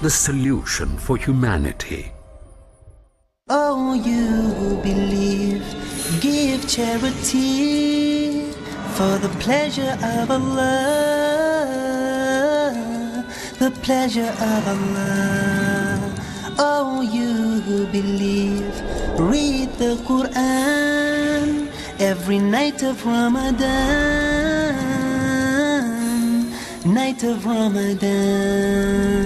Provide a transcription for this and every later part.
The solution for humanity. Oh, you who believe, give charity for the pleasure of Allah, the pleasure of Allah. Oh, you who believe, read the Quran every night of Ramadan, night of Ramadan.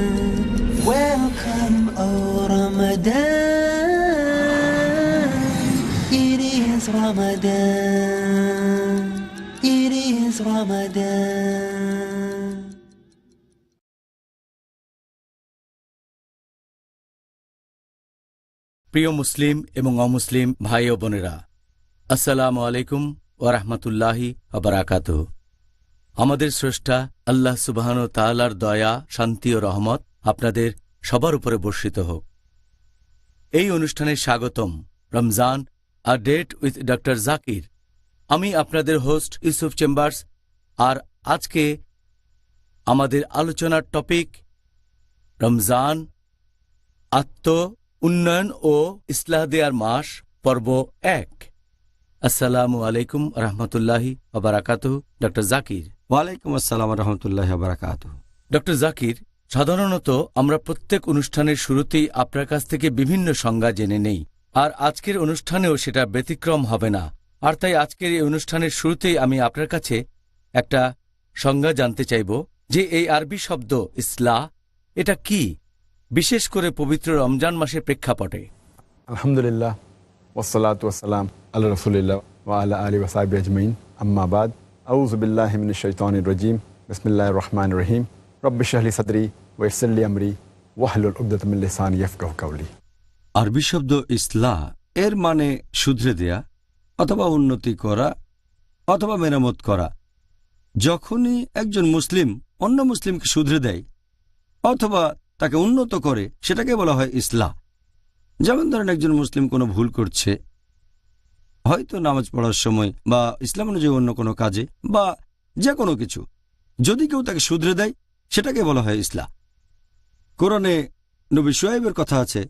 Welcome, O Ramadan. It is Ramadan. It is Ramadan. প্রিয় মুসলিম এবং অমুসলিম ভাই ও বোনেরা, আসসালামু আলাইকুম ওয়া রাহমাতুল্লাহি ওয়া বারাকাতুহু। আমাদের স্রষ্টা আল্লাহ সুবহানাহু ওয়া তাআলার দয়া, শান্তি ও রহমত আপনাদের সবার উপরে বর্ষিত হোক। এই অনুষ্ঠানে স্বাগতম। Ramzan a date with doctor Zakir. আমি আপনাদের হোস্ট ইউসুফ চেম্বার্স। আর আজকে আমাদের আলোচনার টপিক রমজান, আত্ম উন্নয়ন ও ইসলাহ দেয়ার মাস, পর্ব 1। আসসালামু আলাইকুম রহমতুল্লাহি ওয়া বারাকাতুহু। ডক্টর জাকির। ওয়ালাইকুম আসসালাম রহমতুল্লাহি ওয়া বারাকাতুহু। ডক্টর জাকির, সাধারণত আমরা প্রত্যেক অনুষ্ঠানের শুরুতেই আপনার কাছ থেকে বিভিন্ন সংজ্ঞা জেনে নেই, আর আজকের অনুষ্ঠানেও সেটা ব্যতিক্রম হবে না। আর তাই আজকের এই অনুষ্ঠানের শুরুতেই আমি আপনার কাছে একটা সংজ্ঞা জানতে চাইব যে এই আরবি শব্দ ইসলাহ, এটা কি, বিশেষ করে পবিত্র রমজান মাসের প্রেক্ষাপটে। আলহামদুলিল্লাহ, ওয়াসসালাতু ওয়াসসালাম আলা রাসূলিল্লাহ ওয়া আলা আলিহি ওয়া সাহবিহি আজমাইন, আম্মা বাদ। আউযু বিল্লাহি মিনাশ শাইতানির রাজীম। বিসমিল্লাহির রহমানির রহিম। রব্বি ইশরাহ লি সাদরি ওয়া ইয়াসসির লি আমরি ওয়াহলুল উকদাতাম মিন লিসানি ইয়াফকাহু কাওলি। আরবি শব্দ ইসলাহ এর মানে শুধরে দেয়া অথবা উন্নতি করা অথবা মেরামত করা। যখনই একজন মুসলিম অন্য মুসলিমকে শুধরে দেয় অথবা তাকে উন্নত করে, সেটাকে বলা হয় ইসলাহ। যেমন ধরেন, একজন মুসলিম কোনো ভুল করছে, হয়তো নামাজ পড়ার সময় বা ইসলাম অনুযায়ী অন্য কোনো কাজে বা যে কোনো কিছু, যদি কেউ তাকে শুধরে দেয় সেটাকে বলা হয় ইসলাহ। কোরআনে নবী শুআয়বের কথা আছে,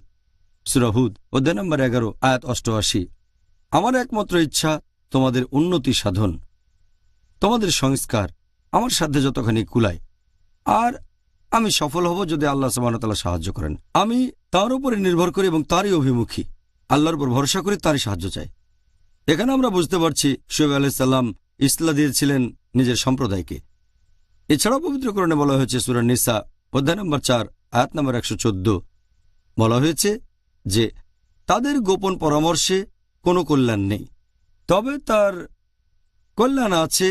সূরা হুদ অধ্যায় নম্বর 11 আয়াত 88। আমার একমাত্র ইচ্ছা তোমাদের উন্নতি সাধন, তোমাদের সংস্কার আমার সাধ্যে যতখানি কুলায়, আর আমি সফল হব যদি আল্লাহ সুবহানাহু ওয়া তাআলা সাহায্য করেন। আমি তার উপরে নির্ভর করি এবং তারই অভিমুখী, আল্লাহর উপর ভরসা করি, তারই সাহায্য চাই। এখানে আমরা বুঝতে পারছি শুআয়ব আলাইহিস সালাম ইসলাহ দিয়েছিলেন নিজের সম্প্রদায়কে। এছাড়াও পবিত্র কোরআনে বলা হয়েছে, সূরা নিসা অধ্যায় নম্বর 4 আয়াত নম্বর 114, বলা হয়েছে যে তাদের গোপন পরামর্শে কোনো কল্যাণ নেই, তবে তার কল্যাণ আছে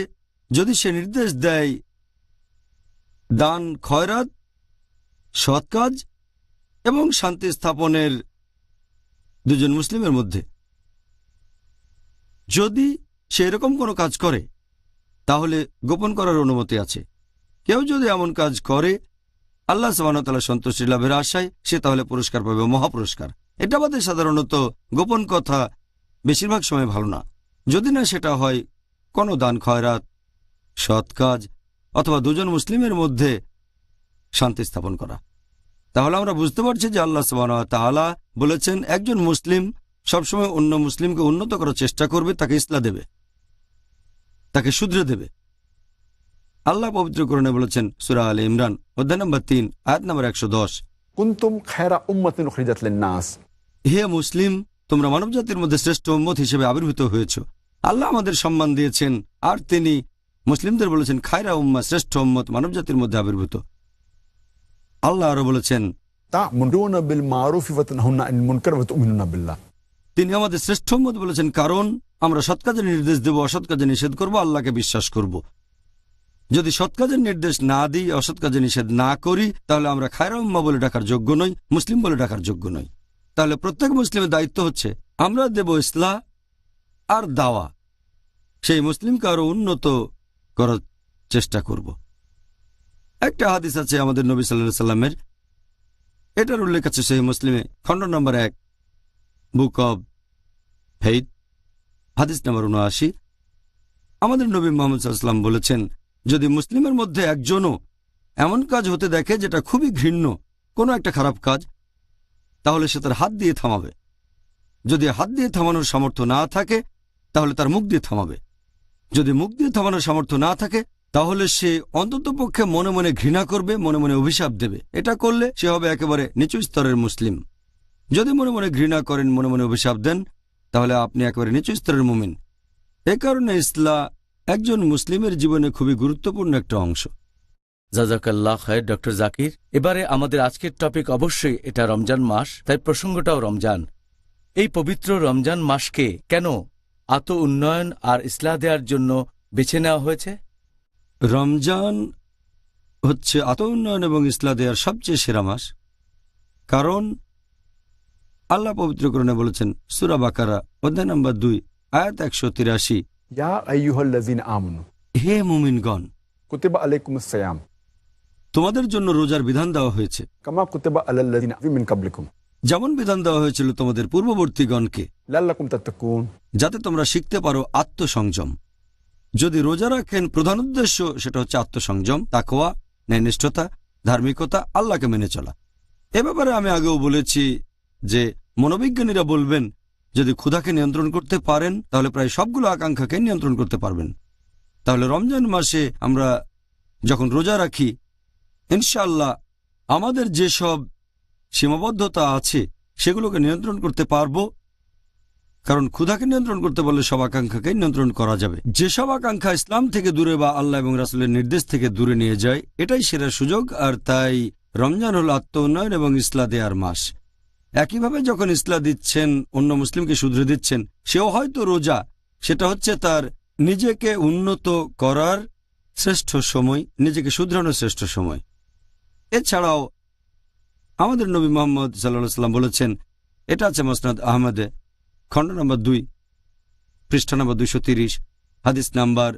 যদি সে নির্দেশ দেয় দান, খয়রাত, সৎ কাজ এবং শান্তি স্থাপনের দুজন মুসলিমের মধ্যে। যদি সে এরকম কোনো কাজ করে তাহলে গোপন করার অনুমতি আছে। কেউ যদি এমন কাজ করে আল্লাহ সুবহানাহু ওয়া তাআলা সন্তুষ্টি লাভের আশায়, সে তাহলে পুরস্কার পাবে, মহাপুরস্কার। এটা বাদে সাধারণত গোপন কথা বেশিরভাগ সময় ভালো না, যদি না সেটা হয় কোনো দান, খয়রাত, সৎ কাজ অথবা দুজন মুসলিমের মধ্যে শান্তি স্থাপন করা। তাহলে আমরা বুঝতে পারছি যে আল্লাহ সুবহানাহু ওয়া তাআলা বলেছেন একজন মুসলিম সবসময় অন্য মুসলিমকে উন্নত করার চেষ্টা করবে, তাকে ইসলাহ দেবে, তাকে শুধরে দেবে। আল্লাহ পবিত্র কোরআনে বলেছেন, সূরা আলে ইমরান অধ্যায় নম্বর 3 আয়াত নম্বর 110, কুনতুম খায়রা উম্মাতিন উখরিজাত লিন-নাস। হে মুসলিম, তোমরা মানবজাতির মধ্যে শ্রেষ্ঠ উম্মত হিসেবে আবির্ভূত হয়েছ। আল্লাহ আমাদের সম্মান দিয়েছেন, আর তিনি মুসলিমদের বলেছেন খায়রা উম্মাহ, শ্রেষ্ঠ উম্মত মানবজাতির মধ্যে আবির্ভূত। আল্লাহ আরো বলেছেন তা'মুরুনা বিল মারুফি ওয়া তানহাউনা আনিল মুনকার ওয়া তু'মিনুনা বিল্লাহ। তিনি আমাদের শ্রেষ্ঠ উম্মত বলেছেন কারণ আমরা সৎ কাজের নির্দেশ দেব, অসৎ কাজে নিষেধ করব, আল্লাহকে বিশ্বাস করব। যদি সৎ কাজের নির্দেশ না দিই, অসৎ কাজে নিষেধ না করি, তাহলে আমরা খায়রা উম্মাহ বলে ডাকার যোগ্য নই, মুসলিম বলে ডাকার যোগ্য নই। তাহলে প্রত্যেক মুসলিমের দায়িত্ব হচ্ছে আমরা দেব ইসলাহ আর দাওয়া, সেই মুসলিমকে আরো উন্নত করার চেষ্টা করব। একটা হাদিস আছে আমাদের নবী সাল্লাল্লাহু আলাইহি সাল্লামের, এটার উল্লেখ আছে সহিহ মুসলিমে, খণ্ড নম্বর 1, বুক অব ফেইথ, হাদিস নম্বর 79। আমাদের নবী মুহাম্মদ সাল্লাল্লাহু আলাইহি ওয়াসাল্লাম বলেছেন, যদি মুসলিমের মধ্যে একজনও এমন কাজ হতে দেখে যেটা খুবই ঘৃণ্য, কোনো একটা খারাপ কাজ, তাহলে সে তার হাত দিয়ে থামাবে। যদি হাত দিয়ে থামানোর সামর্থ্য না থাকে তাহলে তার মুখ দিয়ে থামাবে। যদি মুখ দিয়ে থামানোর সামর্থ্য না থাকে তাহলে সে অন্ততপক্ষে মনে মনে ঘৃণা করবে, মনে মনে অভিশাপ দেবে। এটা করলে সে হবে একেবারে নিচু স্তরের মুসলিম। যদি মনে মনে ঘৃণা করেন, মনে মনে অভিশাপ দেন, তাহলে আপনি একেবারে নিচু স্তরের মুমিন। এ কারণে ইসলাম একজন মুসলিমের জীবনে খুবই গুরুত্বপূর্ণ একটা অংশ। জাজাকাল্লাহ খায়ের ডক্টর জাকির। এবারে আমাদের আজকের টপিক অবশ্যই এটা রমজান মাস, তাই প্রসঙ্গটাও রমজান। এই পবিত্র রমজান মাসকে কেন আত্ম উন্নয়ন আর ইসলাহ দেওয়ার জন্য বেছে নেওয়া হয়েছে? রমজান হচ্ছে আত্ম উন্নয়ন এবং ইসলাহ দেওয়ার সবচেয়ে সেরা মাস। কারণ আল্লাহ পবিত্র কোরআনে বলেছেন, সূরা বাকারা অধ্যায় নম্বর 2 আয়াত 183, ইয়া আইয়ুহাল্লাযিনা আমানু, হে মুমিনগণ, কুতিবা আলাইকুমুস সিয়াম, তোমাদের জন্য রোজার বিধান দেওয়া হয়েছে, কামা কুতিবা আলাল্লাযিনা মিন কাবলিকুম, যেমন বিধান দেওয়া হয়েছিল তোমাদের পূর্ববর্তীগণকে, লাল্লাকুম তাত্তাকুন, যাতে তোমরা শিখতে পারো আত্মসংযম। যদি রোজা রাখেন, প্রধান উদ্দেশ্য সেটা হচ্ছে আত্মসংযম, তাকওয়া, ন্যায়নিষ্ঠতা, ধার্মিকতা, আল্লাহকে মেনে চলা। এ ব্যাপারে আমি আগেও বলেছি যে মনোবিজ্ঞানীরা বলবেন, যদি ক্ষুধাকে নিয়ন্ত্রণ করতে পারেন তাহলে প্রায় সবগুলো আকাঙ্ক্ষাকে নিয়ন্ত্রণ করতে পারবেন। তাহলে রমজান মাসে আমরা যখন রোজা রাখি, ইনশাআল্লাহ আমাদের যেসব সীমাবদ্ধতা আছে সেগুলোকে নিয়ন্ত্রণ করতে পারবো। কারণ ক্ষুধাকে নিয়ন্ত্রণ করতে পারলে সব আকাঙ্ক্ষাকে নিয়ন্ত্রণ করা যাবে। যেসব আকাঙ্ক্ষা ইসলাম থেকে দূরে বা আল্লাহ এবং রাসূলের নির্দেশ থেকে দূরে নিয়ে যায়, এটাই সেরা সুযোগ। আর তাই রমজান হল আত্ম উন্নয়ন এবং ইসলাহ দেওয়ার মাস। একইভাবে যখন ইসলাহ দিচ্ছেন, অন্য মুসলিমকে শুধরে দিচ্ছেন, সেও হয়তো রোজা, সেটা হচ্ছে তার নিজেকে উন্নত করার শ্রেষ্ঠ সময়, নিজেকে শুধরানোর শ্রেষ্ঠ সময়। এছাড়াও আমাদের নবী মুহাম্মদ সাল্লাল্লাহু আলাইহি ওয়াসাল্লাম বলেছেন, এটা আছে মুসনাদ আহমদে, খণ্ড নম্বর 2 পৃষ্ঠা নম্বর 230, হাদিস নাম্বার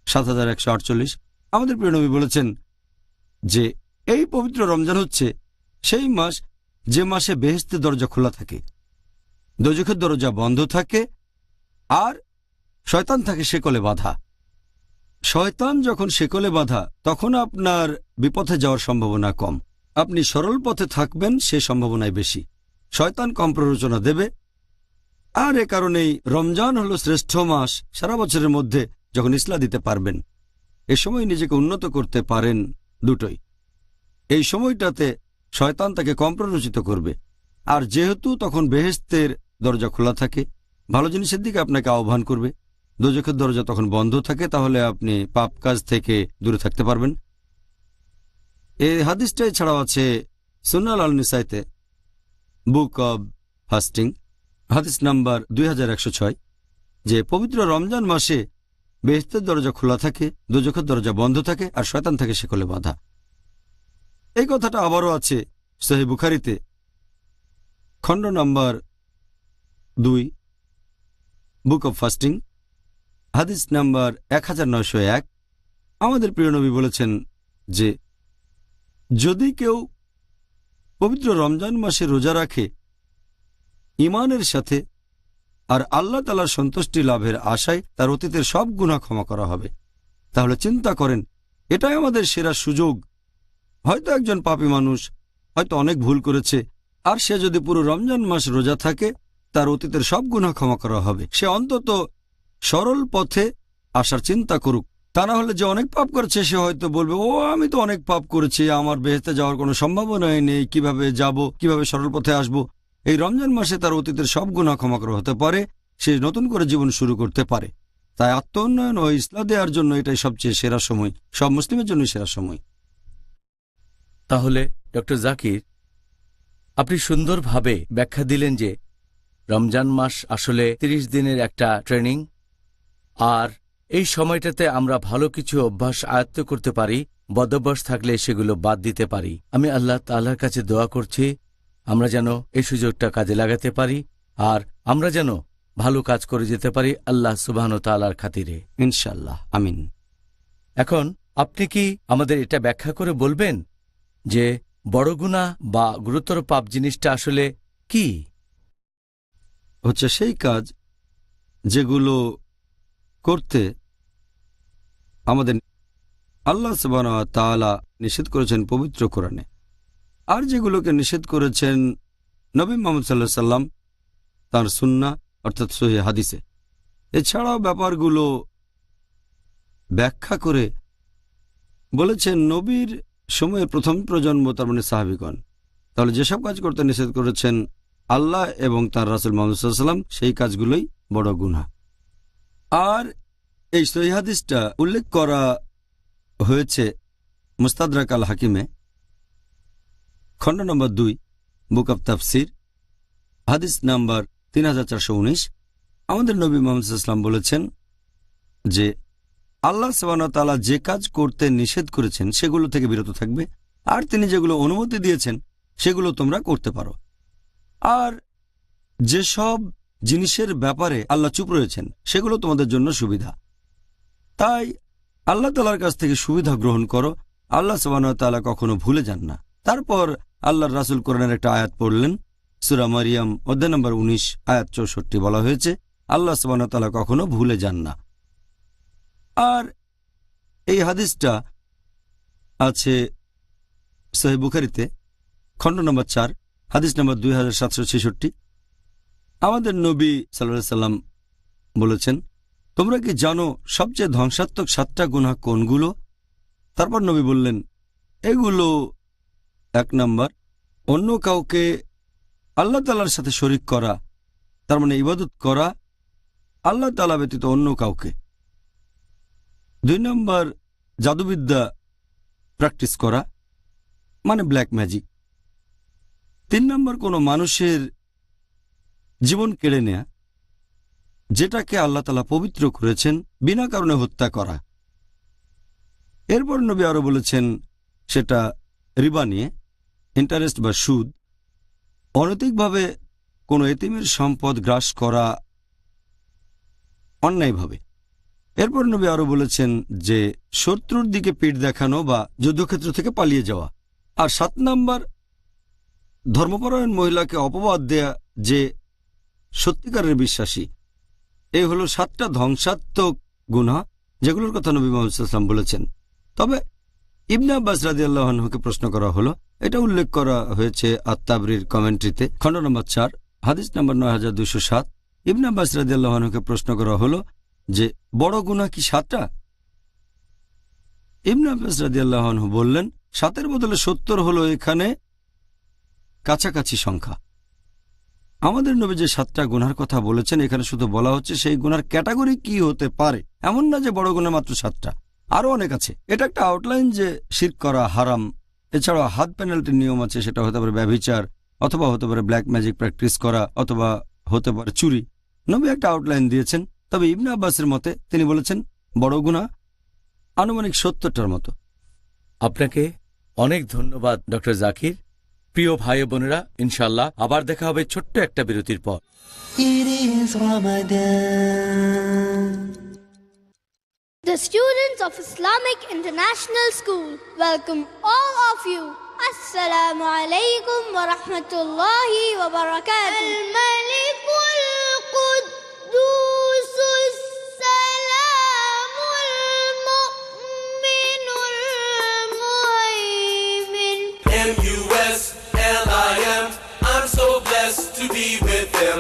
7148। আমাদের প্রিয় নবী বলেছেন যে এই পবিত্র রমজান হচ্ছে সেই মাস যে মাসে বেহেশতের দরজা খোলা থাকে, দোজখের দরজা বন্ধ থাকে, আর শয়তান থাকে শেকলে বাঁধা। শয়তান যখন শেকলে বাঁধা, তখন আপনার বিপথে যাওয়ার সম্ভাবনা কম। আপনি সরল পথে থাকবেন, সে সম্ভাবনাই বেশি। শয়তান কম প্ররোচনা দেবে। আর এ কারণেই রমজান হলো শ্রেষ্ঠ মাস সারা বছরের মধ্যে যখন ইসলাহ দিতে পারবেন। এ সময় নিজেকে উন্নত করতে পারেন দুটোই। এই সময়টাতে শয়তান তাকে কম প্ররোচিত করবে, আর যেহেতু তখন বেহেশতের দরজা খোলা থাকে, ভালো জিনিসের দিকে আপনাকে আহ্বান করবে। দোজখের দরজা তখন বন্ধ থাকে, তাহলে আপনি পাপ কাজ থেকে দূরে থাকতে পারবেন। এই হাদিসটাই ছাড়াও আছে সুনান আল নিসাইতে, বুক অব ফাস্টিং, হাদিস নাম্বার 2106, যে পবিত্র রমজান মাসে বেহেশতের দরজা খোলা থাকে, দোজখের দরজা বন্ধ থাকে, আর শয়তান থাকে শেকলে বাঁধা। এই কথাটা আবারও আছে সহিহ বুখারীতে, খণ্ড নাম্বার 2 বুক অব ফাস্টিং, হাদিস নাম্বার 1901। আমাদের প্রিয় নবী বলেছেন যে যদি কেউ পবিত্র রমজান মাসে রোজা রাখে ঈমানের সাথে আর আল্লাহ তাআলার সন্তুষ্টি লাভের আশায়, তার অতীতের সব গুনাহ ক্ষমা করা হবে। তাহলে চিন্তা করেন, এটাই আমাদের সেরা সুযোগ। হয়তো একজন পাপী মানুষ হয়তো অনেক ভুল করেছে, আর সে যদি পুরো রমজান মাস রোজা থাকে, তার অতীতের সব গুনাহ ক্ষমা করা হবে। সে অন্তত সরল পথে আসার চিন্তা করুক, তা না হলে যে অনেক পাপ করেছে সে হয়তো বলবে, ও আমি তো অনেক পাপ করেছি, আমার বেহেশতে যাওয়ার কোনো সম্ভাবনাই নেই, কিভাবে যাব, কিভাবে সরল পথে আসব। এই রমজান মাসে তার অতীতের সব গুনাহ ক্ষমা করা হতে পারে, সে নতুন করে জীবন শুরু করতে পারে। তাই আত্মোন্নয়ন ও ইসলাহ দেওয়ার জন্য এটাই সবচেয়ে সেরা সময়, সব মুসলিমের জন্য সেরা সময়। তাহলে ডক্টর জাকির, আপনি সুন্দরভাবে ব্যাখ্যা দিলেন যে রমজান মাস আসলে 30 দিনের একটা ট্রেনিং, আর এই সময়টাতে আমরা ভালো কিছু অভ্যাস আয়ত্ত করতে পারি, বদভ্যাস থাকলে সেগুলো বাদ দিতে পারি। আমি আল্লাহ তাআলার কাছে দোয়া করছি আমরা যেন এই সুযোগটা কাজে লাগাতে পারি, আর আমরা যেন ভালো কাজ করে যেতে পারি আল্লাহ সুবহানাহু ওয়া তাআলার খাতিরে, ইনশাআল্লাহ, আমিন। এখন আপনি কি আমাদের এটা ব্যাখ্যা করে বলবেন যে বড় গুনাহ বা গুরুতর পাপ জিনিসটা আসলে কি? হচ্ছে সেই কাজ যেগুলো করতে আমাদের আল্লাহ সুবহানাহু ওয়া তাআলা নিষেধ করেছেন পবিত্র কোরআনে, আর যেগুলোকে নিষেধ করেছেন নবী মুহাম্মদ সাল্লাল্লাহু আলাইহি সাল্লাম তাঁর সুন্নাহ অর্থাৎ সহিহ হাদিসে। এছাড়াও ব্যাপারগুলো ব্যাখ্যা করে বলেছেন নবীর সময়ের প্রথম প্রজন্ম, তার মানে সাহাবীগণ। তাহলে যেসব কাজ করতে নিষেধ করেছেন আল্লাহ এবং তাঁর রাসূল মুহাম্মদ সাল্লাল্লাহু আলাইহি সাল্লাম, সেই কাজগুলোই বড় গুনাহ। আর এই সহিহ হাদিসটা উল্লেখ করা হয়েছে মুস্তাদরাক আল হাকিমে, খণ্ড নম্বর 2, বুক অব তাফসির, হাদিস নাম্বার 3419। আমাদের নবী মুহাম্মদ সাল্লাল্লাহু আলাইহি ওয়াসাল্লাম বলেছেন যে আল্লাহ সুবহানাহু ওয়া তাআলা যে কাজ করতে নিষেধ করেছেন সেগুলো থেকে বিরত থাকবে, আর তিনি যেগুলো অনুমতি দিয়েছেন সেগুলো তোমরা করতে পারো। আর যেসব জিনিসের ব্যাপারে আল্লাহ চুপ রয়েছেন সেগুলো তোমাদের জন্য সুবিধা। তাই আল্লাহ তাআলার কাছ থেকে সুবিধা গ্রহণ করো। আল্লাহ সুবহানাহু ওয়া তাআলা কখনো ভুলে যান না। তারপর আল্লাহর রাসূল কোরআনের একটা আয়াত পড়লেন, সূরা মারিয়াম অধ্যায় নম্বর 19 আয়াত 64 বলা হয়েছে আল্লাহ সুবহানাহু ওয়া তাআলা কখনো ভুলে যান না। আর এই হাদিসটা আছে সহিহ বুখারীতে, খণ্ড নম্বর 4, হাদিস নম্বর 2766। আমাদের নবী সাল্লাল্লাহু আলাইহি সাল্লাম বলেছেন, তোমরা কি জানো সবচেয়ে ধ্বংসাত্মক 7টা গুনাহ কোনগুলো? তারপর নবী বললেন, এগুলো 1 নম্বর, অন্য কাউকে আল্লাহ তাআলার সাথে শরীক করা, তার মানে ইবাদত করা আল্লাহ তাআলা ব্যতীত অন্য কাউকে। 2 নম্বর, জাদুবিদ্যা প্র্যাকটিস করা, মানে ব্ল্যাক ম্যাজিক। 3 নম্বর, কোনো মানুষের জীবন কেড়ে নেয়া, যেটাকে আল্লাহ তাআলা পবিত্র করেছেন, বিনা কারণে হত্যা করা। এরপর নবী আরো বলেছেন সেটা রিবা নিয়ে, ইন্টারেস্ট বা সুদ, অনৈতিকভাবে কোনো এতিমের সম্পদ গ্রাস করা অন্যায়ভাবে। এরপর নবী আরো বলেছেন যে শত্রুর দিকে পিঠ দেখানো বা যুদ্ধক্ষেত্র থেকে পালিয়ে যাওয়া। আর 7 নম্বর, ধর্মপরায়ণ মহিলাকে অপবাদ দেয়া যে সত্যিকারের বিশ্বাসী। এই হলো 7টা ধ্বংসাত্মক গুনাহ যেগুলোর কথা নবী মুহাম্মদ সাল্লাল্লাহু আলাইহি ওয়াসাল্লাম বলেছেন। তবে ইবনে আব্বাস রাদিয়াল্লাহু আনহুকে প্রশ্ন করা হলো, এটা উল্লেখ করা হয়েছে আত-তাবরীর কমেন্ট্রিতে, খণ্ড নম্বর 4, হাদিস নম্বর 9207। ইবনে আব্বাস রাদিয়াল্লাহু আনহুকে প্রশ্ন করা হলো যে বড় গুনাহ কি 7টা? ইবনে আব্বাস রাদিয়াল্লাহু আনহু বললেন, 7-এর বদলে 70 হলো এখানে কাছাকাছি সংখ্যা। আমাদের নবী যে 7টা গুনার কথা বলেছেন এখানে শুধু বলা হচ্ছে সেই গুনার ক্যাটাগরি কি হতে পারে, এমন না যে বড় গুনাহ মাত্র 7টা, আরো অনেক আছে। এটা একটা আউটলাইন যে শিরক করা হারাম। এছাড়াও হাত পেনাল্টির নিয়ম আছে, সেটা হতে পারে ব্যভিচার, অথবা হতে পারে ব্ল্যাক ম্যাজিক প্র্যাকটিস করা, অথবা হতে পারে চুরি। নবী একটা আউটলাইন দিয়েছেন। তবে ইবনে আব্বাসের মতে তিনি বলেছেন বড় গুনাহ আনুমানিক 70টার মতো। আপনাকে অনেক ধন্যবাদ ডক্টর জাকির। প্রিয় ভাই বোনেরা, ইনশাআল্লাহ আবার দেখা হবে ছোট্ট একটা বিরতির পর। It is Ramadan. The students of Islamic International School welcome all of you. Assalamu alaikum wa rahmatullahi wa barakatuh. Al-Malikul Quddusus Salamul Mu'minul Muhaymin. M-U-S-L-I-M, I'm so blessed to be with them.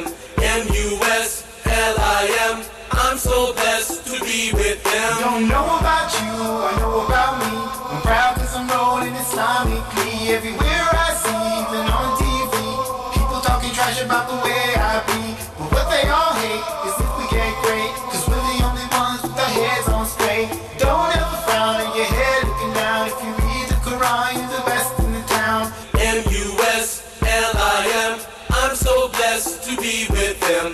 M-U-S-L-I-M, I'm so blessed to be with them. Don't know about you, I know about me. I'm proud cause I'm rolling Islamically. Everywhere I see, even on TV, people talking trash about the way I be. But what they all hate is if we get great, cause we're the only ones with our heads on straight. Don't ever frown on your head looking down. If you read the Quran, you're the best in the town. M-U-S-L-I-M, I'm so blessed to be with them.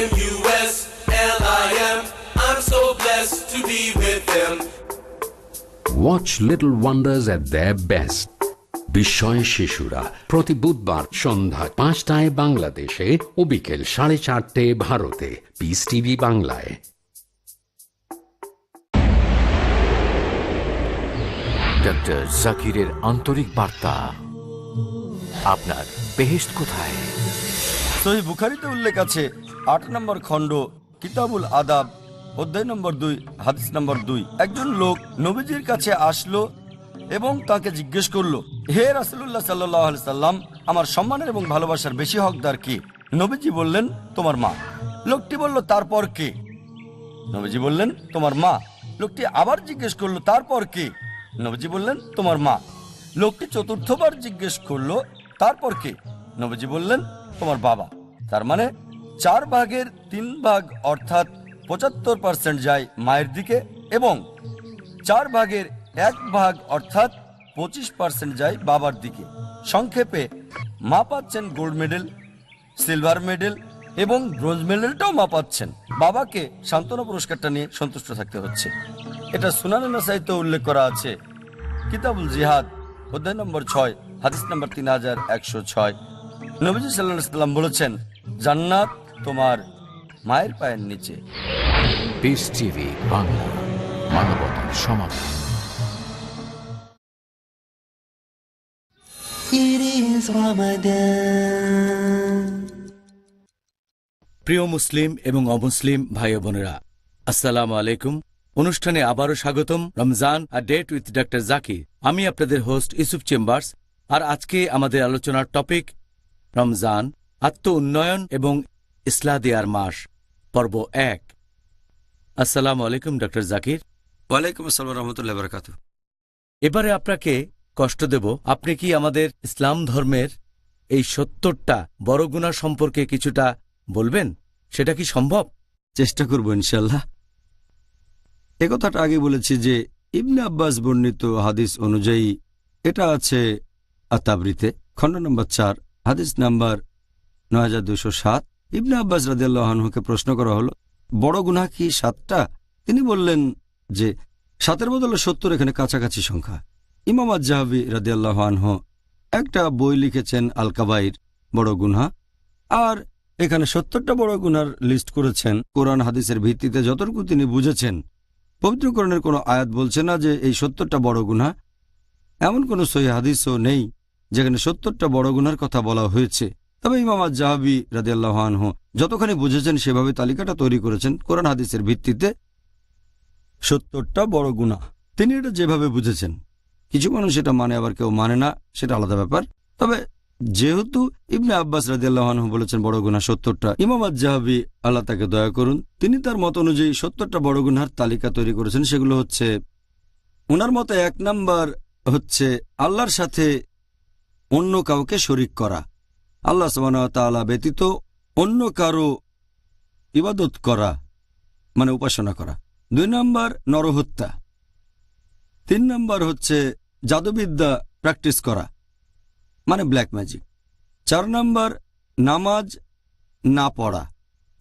M-U-S-L-I-M, I'm so blessed to be with them. Watch Little Wonders at their best. বিস্ময় শিশুরা প্রতি বুধবার সন্ধ্যা 5টায় বাংলাদেশে ও বিকেল 4:30 ভারতে। Piece TV বাংলায়। Doctor জাকিরের আন্তরিক বার্তা, আপনার বেহেশত কোথায়? সহিহ বুখারীতে উল্লেখ আছে 8 নম্বর খণ্ড কিতাবুল আদাব অধ্যায় নম্বর 2 হাদিস নম্বর 2। একজন লোক নবীজির কাছে আসলো এবং তাকে জিজ্ঞেস করলো, হে রাসূলুল্লাহ সাল্লাল্লাহু আলাইহি সাল্লাম, আমার সম্মানের এবং ভালোবাসার বেশি হকদার কে? নবীজি বললেন, তোমার মা। লোকটি বলল, তারপর কে? নবীজি বললেন, তোমার মা। লোকটি আবার জিজ্ঞেস করলো, তারপর কে? নবীজি বললেন, তোমার মা। লোকটি চতুর্থবার জিজ্ঞেস করলো, তারপর কে? নবীজি বললেন, তোমার বাবা। তার মানে 4 ভাগের 3 ভাগ অর্থাৎ 75% যায় মায়ের দিকে এবং 4 ভাগের 1 ভাগ অর্থাৎ 25% যায় বাবার দিকে। সংক্ষেপে মা পাচ্ছেন গোল্ড মেডেল, সিলভার মেডেল এবং ব্রোঞ্জ মেডেলটাও মা পাচ্ছেন। বাবাকে সান্ত্বনা পুরস্কারটা নিয়ে সন্তুষ্ট থাকতে হচ্ছে। এটা সুনানে নাসাইতে উল্লেখ করা আছে কিতাবুল জিহাদ অধ্যায় নম্বর 6 হাদিস নম্বর 3106। নবীজি সাল্লাল্লাহু আলাইহি সাল্লাম বলেছেন, জান্নাত তোমার মায়ের পায়ের নিচে। পিস টিভি বাংলা, মানবতার সমাধান। It is Ramadan. প্রিয় মুসলিম এবং অমুসলিম ভাই বোনেরা, আসসালামু আলাইকুম। অনুষ্ঠানে আবারও স্বাগতম। Ramzan a date with doctor Zakir. আমি আপনাদের হোস্ট ইউসুফ চেম্বার্স। আর আজকে আমাদের আলোচনার টপিক রমজান, আত্ম উন্নয়ন এবং ইসলাহ দেয়ার মাস, পর্ব 1। আসসালামু আলাইকুম ডক্টর জাকির। ওয়ালাইকুম আসসালাম রহমতুল্লাহ বারাকাতুহু। এবারে আপনাকে কষ্ট দেব, আপনি কি আমাদের ইসলাম ধর্মের এই 70টা বড় গুনাহ সম্পর্কে কিছুটা বলবেন? সেটা কি সম্ভব? চেষ্টা করব ইনশাল্লাহ। একথাটা আগে বলেছি যে ইবনে আব্বাস বর্ণিত হাদিস অনুযায়ী এটা আছে আত-তাবরিতে খণ্ড নম্বর 4 হাদিস নাম্বার 9207। ইবনে আব্বাস রাদিয়াল্লাহু আনহুকে প্রশ্ন করা হলো, বড় গুনাহ কি 7টা? তিনি বললেন যে 7-এর বদলে 70 এখানে কাছাকাছি সংখ্যা। ইমাম আয-যাহাবী রাদিয়াল্লাহু আনহু একটা বই লিখেছেন আল কাবাইর, বড় গুনাহ, আর এখানে 70টা বড় গুনার লিস্ট করেছেন কোরআন হাদিসের ভিত্তিতে যতটুকু তিনি বুঝেছেন। পবিত্র কোরআনের কোনো আয়াত বলছে না যে এই 70টা বড় গুনাহ। এমন কোনো সহিহ হাদিসও নেই যেখানে 70টা বড় গুনার কথা বলা হয়েছে। তবে ইমাম আয-যাহাবী রাদিয়াল্লাহু আনহু যতখানি বুঝেছেন সেভাবে তালিকাটা তৈরি করেছেন কোরআন হাদিসের ভিত্তিতে 70টা বড় গুনাহ। তিনি এটা যেভাবে বুঝেছেন। কিছু মানুষ এটা মানে, আবার কেউ মানে না, সেটা আলাদা ব্যাপার। তবে যেহেতু ইবনে আব্বাস রাদিয়াল্লাহু আনহু বলেছেন বড় গুনাহ 70টা, ইমাম আয-যাহাবী আল্লাহ তাকে দয়া করুন, তিনি তার মত অনুযায়ী 70টা বড় গুনাহর তালিকা তৈরি করেছেন। সেগুলো হচ্ছে, ওনার মতে 1 নাম্বার হচ্ছে আল্লাহর সাথে অন্য কাউকে শরীক করা, আল্লাহ সুবহানাহু ওয়া তাআলা ব্যতীত অন্য কারো ইবাদত করা মানে উপাসনা করা। 2 নাম্বার নরহত্যা। 3 নাম্বার হচ্ছে জাদুবিদ্যা প্র্যাকটিস করা মানে ব্ল্যাক ম্যাজিক। 4 নাম্বার নামাজ না পড়া।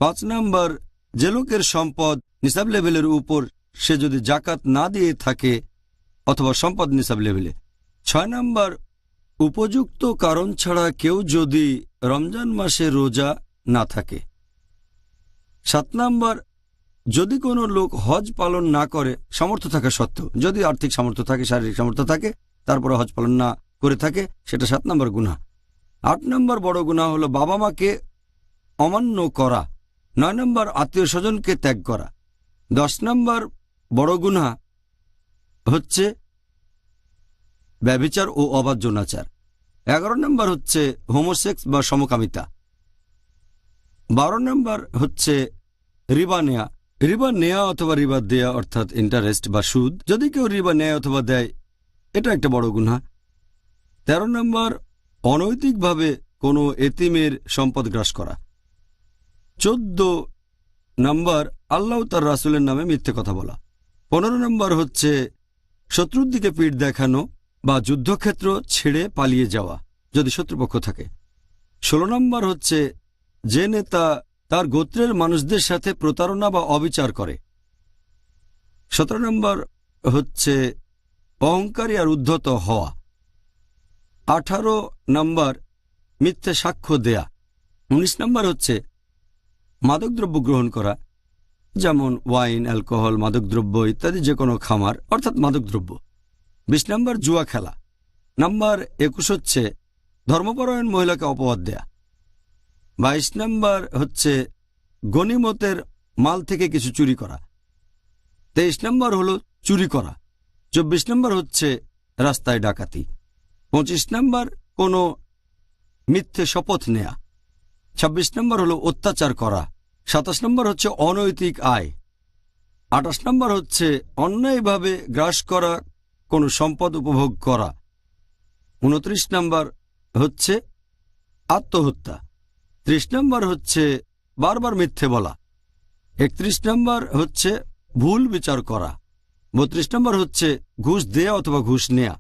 5 নাম্বার যে লোকের সম্পদ নিসাব লেভেলের উপর সে যদি জাকাত না দিয়ে থাকে অথবা সম্পদ নিসাব লেভেলে। 6 নাম্বার উপযুক্ত কারণ ছাড়া কেউ যদি রমজান মাসে রোজা না থাকে। 7 নাম্বার যদি কোনো লোক হজ পালন না করে সামর্থ্য থাকা সত্ত্বেও, যদি আর্থিক সামর্থ্য থাকে, শারীরিক সামর্থ্য থাকে, তারপরে হজ পালন না করে থাকে, সেটা 7 নম্বর গুনাহ। 8 নম্বর বড় গুনাহ হলো বাবা মাকে অমান্য করা। 9 নম্বর আত্মীয় স্বজনকে ত্যাগ করা। 10 নম্বর বড় গুনাহ হচ্ছে ব্যভিচার ও অবাধ্য নাচার। 11 নম্বর হচ্ছে হোমোসেক্স বা সমকামিতা। 12 নম্বর হচ্ছে রিবা নেয়া। রিবা নেয়া অথবা রিবা দেয়া অর্থাৎ ইন্টারেস্ট বা সুদ, যদি কেউ রিবা নেয় অথবা দেয়, এটা একটা বড় গুনাহ। 13 নম্বর, অনৈতিকভাবে কোনো এতিমের সম্পদ গ্রাস করা। 14 নম্বর, আল্লাহ তার রাসূলের নামে মিথ্যে কথা বলা। 15 নম্বর হচ্ছে শত্রুর দিকে পিঠ দেখানো বা যুদ্ধক্ষেত্র ছেড়ে পালিয়ে যাওয়া যদি শত্রুপক্ষ থাকে। 16 নম্বর হচ্ছে যে নেতা তার গোত্রের মানুষদের সাথে প্রতারণা বা অবিচার করে। 17 নম্বর হচ্ছে অহংকারী আর উদ্ধত হওয়া। 18 নম্বর মিথ্যে সাক্ষ্য দেয়া। 19 নম্বর হচ্ছে মাদকদ্রব্য গ্রহণ করা, যেমন ওয়াইন, অ্যালকোহল, মাদকদ্রব্য ইত্যাদি, যে কোনো খামার অর্থাৎ মাদকদ্রব্য। 20 নম্বর জুয়া খেলা। নাম্বার 21 হচ্ছে ধর্মপরায়ণ মহিলাকে অপবাদ দেয়া। 22 নম্বর হচ্ছে গনিমতের মাল থেকে কিছু চুরি করা। 23 নম্বর হলো চুরি করা। 24 নম্বর হচ্ছে রাস্তায় ডাকাতি। 25 নম্বর কোনো মিথ্যে শপথ নেয়া। 26 নম্বর হলো অত্যাচার করা। 27 নম্বর হচ্ছে অনৈতিক আয়। 28 নম্বর হচ্ছে অন্যায়ভাবে গ্রাস করা কোনো সম্পদ উপভোগ করা। 29 নম্বর হচ্ছে আত্মহত্যা। 30 নম্বর হচ্ছে বারবার মিথ্যে বলা। 31 নম্বর হচ্ছে ভুল বিচার করা। 32 নম্বর হচ্ছে ঘুষ দেয়া অথবা ঘুষ নেয়া।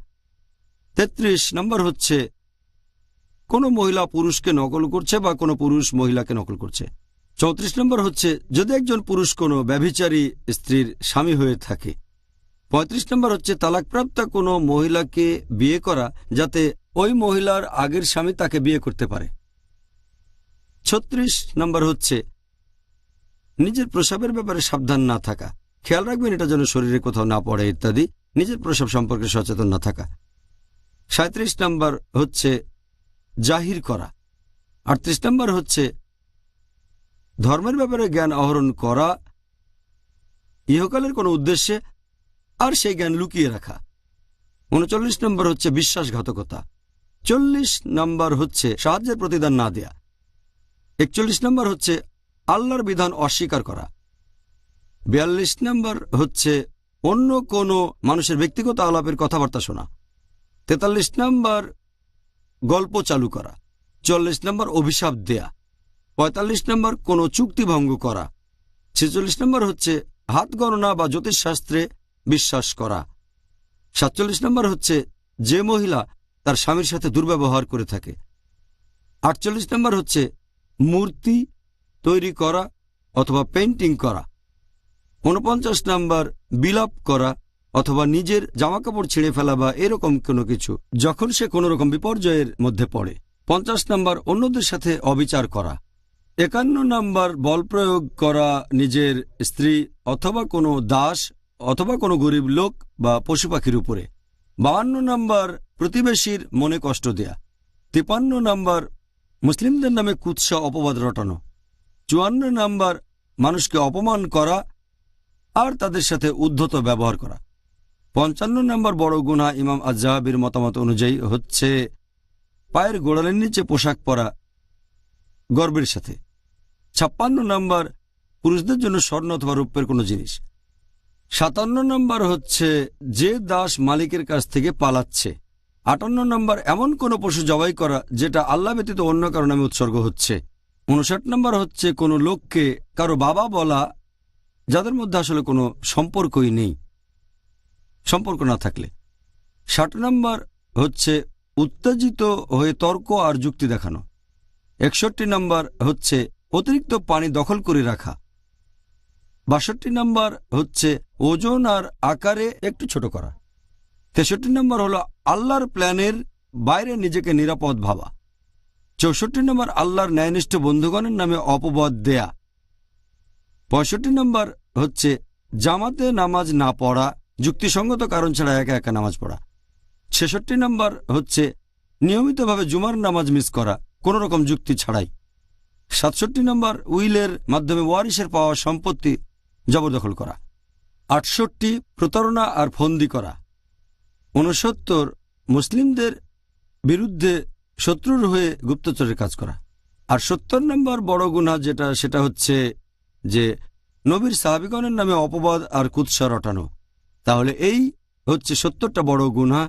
33 নম্বর হচ্ছে কোনো মহিলা পুরুষকে নকল করছে বা কোনো পুরুষ মহিলাকে নকল করছে। 34 নম্বর হচ্ছে যদি একজন পুরুষ কোনো ব্যভিচারী স্ত্রীর স্বামী হয়ে থাকে। 35 নম্বর হচ্ছে তালাকপ্রাপ্ত কোনো মহিলাকে বিয়ে করা যাতে ওই মহিলার আগের স্বামী তাকে বিয়ে করতে পারে। 36 নম্বর হচ্ছে নিজের প্রস্রাবের ব্যাপারে সাবধান না থাকা, খেয়াল রাখবেন এটা যেন শরীরে কোথাও না পড়ে ইত্যাদি, নিজের প্রস্রাব সম্পর্কে সচেতন না থাকা। 37 নম্বর হচ্ছে জাহির করা। 38 নম্বর হচ্ছে ধর্মের ব্যাপারে জ্ঞান আহরণ করা ইহকালের কোনো উদ্দেশ্যে আর সেই জ্ঞান লুকিয়ে রাখা। 39 নম্বর হচ্ছে বিশ্বাসঘাতকতা। 40 নম্বর হচ্ছে সাহায্যের প্রতিদান না দেয়া। 41 নম্বর হচ্ছে আল্লাহর বিধান অস্বীকার করা। 42 নম্বর হচ্ছে অন্য কোনো মানুষের ব্যক্তিগত আলাপের কথাবার্তা শোনা। 43 নম্বর গল্প চালু করা। 44 নম্বর অভিশাপ দেয়া। 45 নম্বর কোনো চুক্তি ভঙ্গ করা। 46 নম্বর হচ্ছে হাত গণনা বা জ্যোতিষশাস্ত্রে বিশ্বাস করা। 47 নম্বর হচ্ছে যে মহিলা তার স্বামীর সাথে দুর্ব্যবহার করে থাকে। 48 নম্বর হচ্ছে মূর্তি তৈরি করা অথবা পেইন্টিং করা। 49 নম্বর বিলাপ করা অথবা নিজের জামাকাপড় ছিঁড়ে ফেলা বা এরকম কোনো কিছু যখন সে কোনো রকম বিপর্যয়ের মধ্যে পড়ে। 50 নম্বর অন্যদের সাথে অবিচার করা। 51 নম্বর বল প্রয়োগ করা নিজের স্ত্রী অথবা কোনো দাস অথবা কোনো গরিব লোক বা পশু পাখির উপরে। 52 নম্বর প্রতিবেশীর মনে কষ্ট দেয়া। 53 নম্বর মুসলিমদের নামে কুৎসা অপবাদ রটানো। 54 নম্বর মানুষকে অপমান করা আর তাদের সাথে উদ্ধত ব্যবহার করা। 55 নম্বর বড় গুনাহ ইমাম আজ-যাহাবির মতামত অনুযায়ী হচ্ছে পায়ের গোড়ালির নিচে পোশাক পরা গর্বের সাথে। 56 নম্বর পুরুষদের জন্য স্বর্ণ অথবা রৌপ্যের কোনো জিনিস। 57 নম্বর হচ্ছে যে দাস মালিকের কাছ থেকে পালাচ্ছে। 58 নম্বর এমন কোনো পশু জবাই করা যেটা আল্লাহ ব্যতীত অন্য কারো নামে উৎসর্গ হচ্ছে। 59 নম্বর হচ্ছে কোনো লোককে কারো বাবা বলা যাদের মধ্যে আসলে কোনো সম্পর্কই নেই, সম্পর্ক না থাকলে। 60 নম্বর হচ্ছে উত্তেজিত হয়ে তর্ক আর যুক্তি দেখানো। 61 নম্বর হচ্ছে অতিরিক্ত পানি দখল করে রাখা। 62 নম্বর হচ্ছে ওজন আর আকারে একটু ছোট করা। 63 নম্বর হলো আল্লাহর প্ল্যানের বাইরে নিজেকে নিরাপদ ভাবা। 64 নম্বর আল্লাহর ন্যায়নিষ্ঠ বন্ধুগণের নামে অপবাদ দেয়া। 65 নম্বর হচ্ছে জামাতে নামাজ না পড়া, যুক্তিসঙ্গত কারণ ছাড়া একা একা নামাজ পড়া। 66 নম্বর হচ্ছে নিয়মিতভাবে জুমার নামাজ মিস করা কোনো রকম যুক্তি ছাড়াই। 67 নম্বর উইলের মাধ্যমে ওয়ারিসের পাওয়া সম্পত্তি জবরদখল করা। 68 প্রতারণা আর ফন্দি করা। 69 মুসলিমদের বিরুদ্ধে শত্রুর হয়ে গুপ্তচরের কাজ করা। আর 70 নম্বর বড় গুনাহ সেটা হচ্ছে যে নবীর সাহাবিগণের নামে অপবাদ আর কুৎসা রটানো। তাহলে এই হচ্ছে 70টা বড় গুনাহ,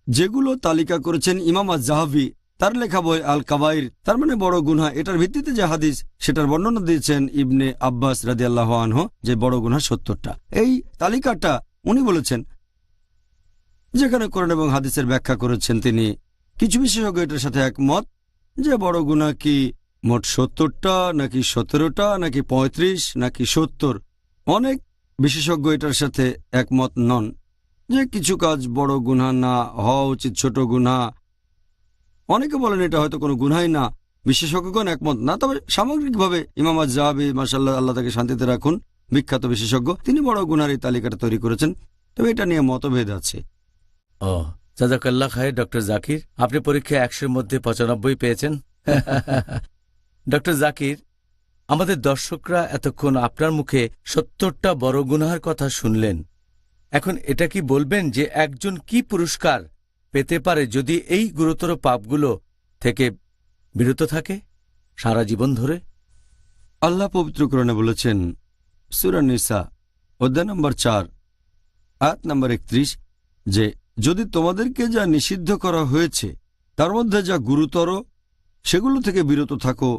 যেগুলো তালিকা করেছেন ইমাম আজ-জাহাবি তার লেখা বই আল কাবাইর। তার মানে বড় গুনাহ, এটার ভিত্তিতে যে হাদিস সেটার বর্ণনা দিয়েছেন ইবনে আব্বাস রাদিয়াল্লাহু আনহু, যে বড় গুনাহ 70টা। এই তালিকাটা উনি বলেছেন, যেখানে কোরআন এবং হাদিসের ব্যাখ্যা করেছেন তিনি। কিছু বিশেষজ্ঞ এটার সাথে একমত যে বড় গুনাহ কি মোট 70টা নাকি 17টা নাকি 35 নাকি 70। অনেক বিশেষজ্ঞ এটার সাথে একমত নন যে কিছু কাজ বড় গুনাহ না হওয়া উচিত, ছোট গুনাহ। অনেকে বলেন এটা হয়তো কোনো গুনাহই না, বিশেষজ্ঞগণ একমত না। তবে সামগ্রিকভাবে ইমাম আজ-জাহাবি, মাশাআল্লাহ, আল্লাহ তাকে শান্তিতে রাখুন, বিখ্যাত বিশেষজ্ঞ, তিনি বড় গুনাহর এই তালিকাটা তৈরি করেছেন। তবে এটা নিয়ে মতভেদ আছে। ও জাযাকাল্লাহ খায়ের ডক্টর জাকির, আপনি পরীক্ষায় 100-এর মধ্যে 95 পেয়েছেন। ডক্টর জাকির, আমাদের দর্শকরা এতক্ষণ আপনার মুখে 70টা বড় গুনাহের কথা শুনলেন। এখন এটা কি বলবেন যে একজন কি পুরস্কার পেতে পারে যদি এই গুরুতর পাপগুলো থেকে বিরত থাকে সারা জীবন ধরে? আল্লাহ পবিত্র কোরআনে বলেছেন, সূরা নিসা অধ্যায় নম্বর 4 আয়াত নম্বর 31, যে যদি তোমাদেরকে যা নিষিদ্ধ করা হয়েছে তার মধ্যে যা গুরুতর সেগুলো থেকে বিরত থাকো,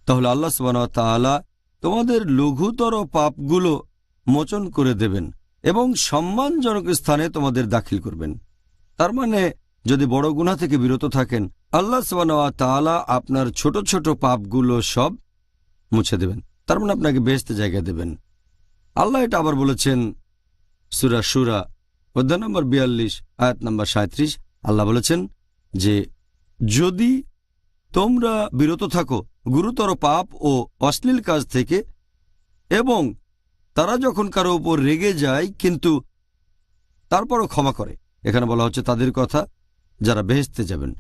তাহলে আল্লাহ সুবহানাহু ওয়া তাআলা তোমাদের লঘুতর পাপগুলো মোচন করে দেবেন এবং সম্মানজনক স্থানে তোমাদের দাখিল করবেন। তার মানে যদি বড় গুনাহ থেকে বিরত থাকেন, আল্লাহ সুবহানাহু ওয়া তাআলা আপনার ছোট ছোট পাপগুলো সব মুছে দেবেন। তার মানে আপনাকে বেহেশতে জায়গা দেবেন। আল্লাহ এটা আবার বলেছেন সূরা শুরা অধ্যায় নম্বর 42 আয়াত নম্বর 37। আল্লাহ বলেছেন যে যদি তোমরা বিরত থাকো গুরুতর পাপ ও অশ্লীল কাজ থেকে, এবং তারা যখন কারো উপর রেগে যায় কিন্তু তারপরও ক্ষমা করে, এখানে বলা হচ্ছে তাদের কথা যারা বেহেশতে যাবেন।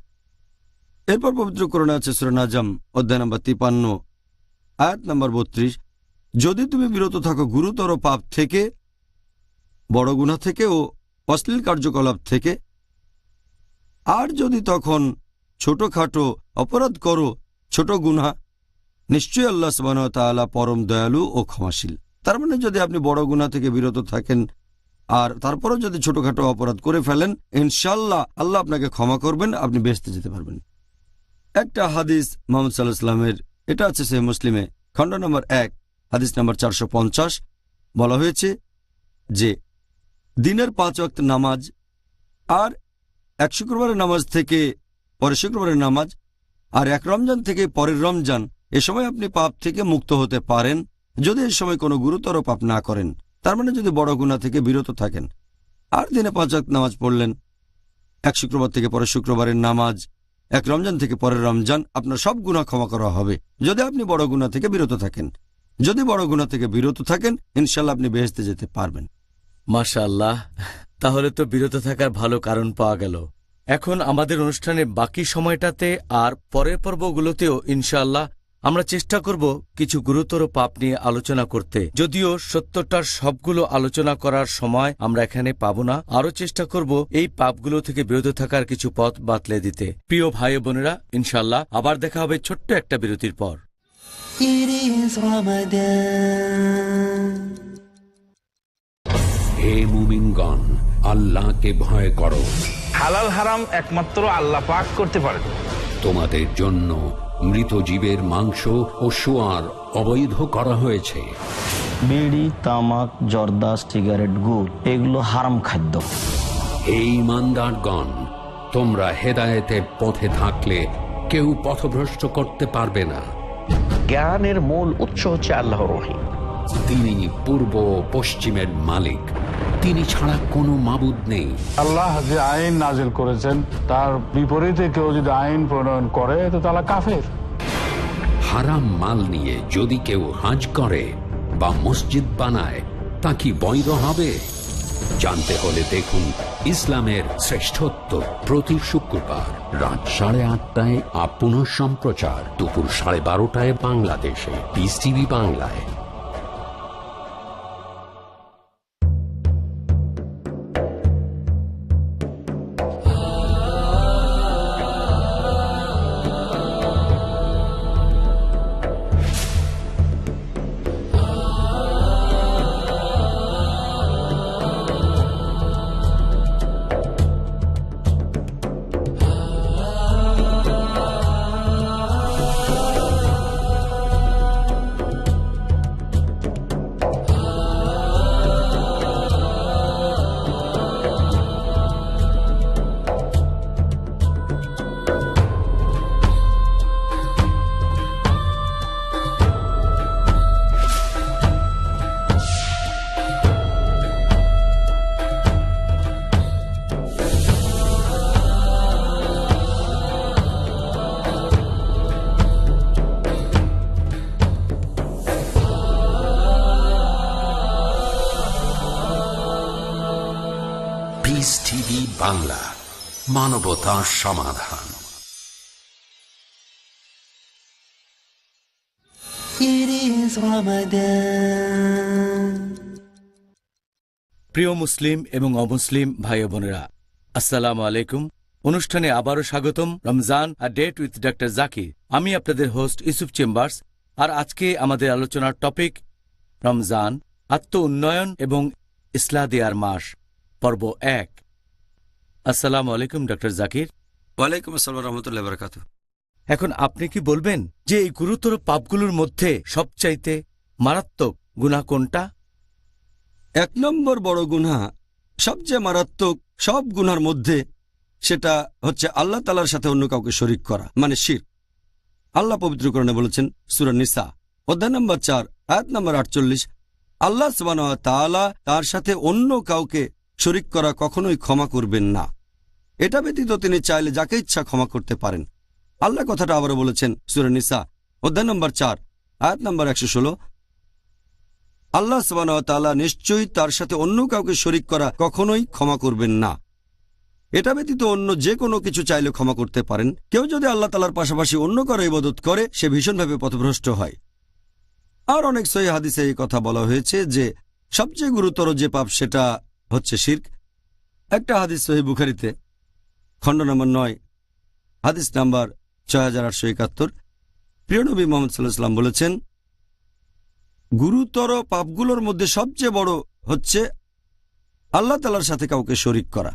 এরপর পবিত্র কোরআনে আছে সূরা নাজম অধ্যায় নম্বর 53 আয়াত নম্বর 32, যদি তুমি বিরত থাকো গুরুতর পাপ থেকে, বড় গুনাহ থেকে ও অশ্লীল কার্যকলাপ থেকে, আর যদি তখন ছোটখাটো অপরাধ করো, ছোট গুনাহ, নিশ্চয়ই আল্লাহ সুবহানাহু ওয়া তাআলা পরম দয়ালু ও ক্ষমাশীল। তার মানে যদি আপনি বড় গুনাহ থেকে বিরত থাকেন আর তারপরও যদি ছোটখাটো অপরাধ করে ফেলেন, ইনশাআল্লাহ আল্লাহ আপনাকে ক্ষমা করবেন, আপনি বেহেশতে যেতে পারবেন। একটা হাদিস মুহাম্মদ সাল্লাল্লাহু আলাইহি ওয়াসাল্লামের, এটা আছে সহিহ মুসলিমে খণ্ড নম্বর 1 হাদিস নম্বর 450, বলা হয়েছে যে দিনের 5 ওয়াক্ত নামাজ আর এক শুক্রবারের নামাজ থেকে পরের শুক্রবারের নামাজ আর এক রমজান থেকে পরের রমজান, এ সময় আপনি পাপ থেকে মুক্ত হতে পারেন যদি এই সময় কোনো গুরুতর পাপ না করেন। তার মানে যদি বড় গুনাহ থেকে বিরত থাকেন আর দিনে 5 ওয়াক্ত নামাজ পড়লেন, এক শুক্রবার থেকে পরের শুক্রবারের নামাজ, এক রমজান থেকে পরের রমজান, আপনার সব গুনাহ ক্ষমা করা হবে যদি আপনি বড় গুনাহ থেকে বিরত থাকেন। যদি বড় গুনাহ থেকে বিরত থাকেন, ইনশাআল্লাহ আপনি বেহেশতে যেতে পারবেন। মাশাআল্লাহ, তাহলে তো বিরত থাকার ভালো কারণ পাওয়া গেল। এখন আমাদের অনুষ্ঠানে বাকি সময়টাতে আর পরের পর্বগুলোতেও ইনশাআল্লাহ আমরা চেষ্টা করব কিছু গুরুতর পাপ নিয়ে আলোচনা করতে। যদিও 70টার সবগুলো আলোচনা করার সময় আমরা এখানে পাব না, আরও চেষ্টা করব এই পাপগুলো থেকে বিরত থাকার কিছু পথ বাতলে দিতে। প্রিয় ভাই বোনেরা, ইনশাআল্লাহ আবার দেখা হবে ছোট্ট একটা বিরতির পর। It is Ramadan. হে মুমিনগণ, আল্লাহকে ভয় করো। হালাল হারাম একমাত্র আল্লাহ পাক করতে পারেন। তোমাদের জন্য মৃত জীবের মাংস ও সোয়ার অবৈধ করা হয়েছে। বিড়ি, তামাক, জর্দা, সিগারেট, গুড় এগুলো হারাম খাদ্য। হে ঈমানদারগণ, তোমরা হেদায়েতের পথে থাকলে কেউ পথভ্রষ্ট করতে পারবে না। জ্ঞানের মূল উৎস হচ্ছে আল্লাহর ওহী। তিনি পূর্ব পশ্চিমের মালিক, তিনি ছাড়া কোনো মাবুদ নেই। আল্লাহ যে আইন নাজিল করেছেন তার বিপরীতে কেউ যদি আইন প্রণয়ন করে তো তারা কাফের। হারাম মাল নিয়ে যদি কেউ হাজ করে বা মসজিদ বানায়, তা কি বৈধ হবে? জানতে হলে দেখুন ইসলামের শ্রেষ্ঠত্ব প্রতি শুক্রবার রাত 8:30টায়, পুনঃ সম্প্রচার দুপুর 12:30টায় বাংলাদেশে পিস টিভি বাংলায়। বাংলা, মানবতা সমাধান। It is Ramadan. প্রিয় মুসলিম এবং অমুসলিম ভাই ও বোনেরা, আসসালামু আলাইকুম। অনুষ্ঠানে আবারও স্বাগতম। Ramzan a date with doctor Zakir. আমি আপনাদের হোস্ট ইউসুফ চেম্বার্স। আর আজকে আমাদের আলোচনার টপিক রমজান, আত্ম উন্নয়ন এবং ইসলাহ দেয়ার মাস, পর্ব 1। আসসালামু আলাইকুম ডক্টর জাকির। ওয়ালাইকুম আসসালাম রহমতুল্লাহ বারাকাতু। এখন আপনি কি বলবেন যে এই গুরুতর পাপগুলোর মধ্যে সবচাইতে মারাত্মক গুনাহ কোনটা? 1 নম্বর বড় গুনাহ, সবচেয়ে মারাত্মক সব গুনার মধ্যে, সেটা হচ্ছে আল্লাহ তাআলার সাথে অন্য কাউকে শরীক করা, মানে শিরক। আল্লাহ পবিত্র কোরআনে বলেছেন সূরা নিসা অধ্যায় নম্বর 4 আয়াত নম্বর 48, আল্লাহ সুবহানাহু ওয়া তাআলা তার সাথে অন্য কাউকে শরীক করা কখনোই ক্ষমা করবেন না। এটা ব্যতীত তিনি চাইলে যাকে ইচ্ছা ক্ষমা করতে পারেন। আল্লাহ কথাটা আবারও বলেছেন সূরা নিসা অধ্যায় নম্বর 4 আয়াত নম্বর 116, আল্লাহ সুবহানাহু ওয়া তাআলা নিশ্চয়ই তার সাথে অন্য কাউকে শরীক করা কখনোই ক্ষমা করবেন না। এটা ব্যতীত অন্য যে কোনো কিছু চাইলে ক্ষমা করতে পারেন। কেউ যদি আল্লাহ তাআলার পাশাপাশি অন্য কারো ইবাদত করে, সে ভীষণভাবে পথভ্রষ্ট হয়। আর অনেক সহিহ হাদিসে এই কথা বলা হয়েছে যে সবচেয়ে গুরুতর যে পাপ সেটা হচ্ছে শিরক। একটা হাদিস সহিহ বুখারীতে খণ্ড নম্বর 9 হাদিস নাম্বার 6871, প্রিয় নবী মুহাম্মদ সাল্লাল্লাহু আলাইহি ওয়াসাল্লাম বলেছেন, গুরুতর পাপগুলোর মধ্যে সবচেয়ে বড় হচ্ছে আল্লাহ তাআলার সাথে কাউকে শরীক করা।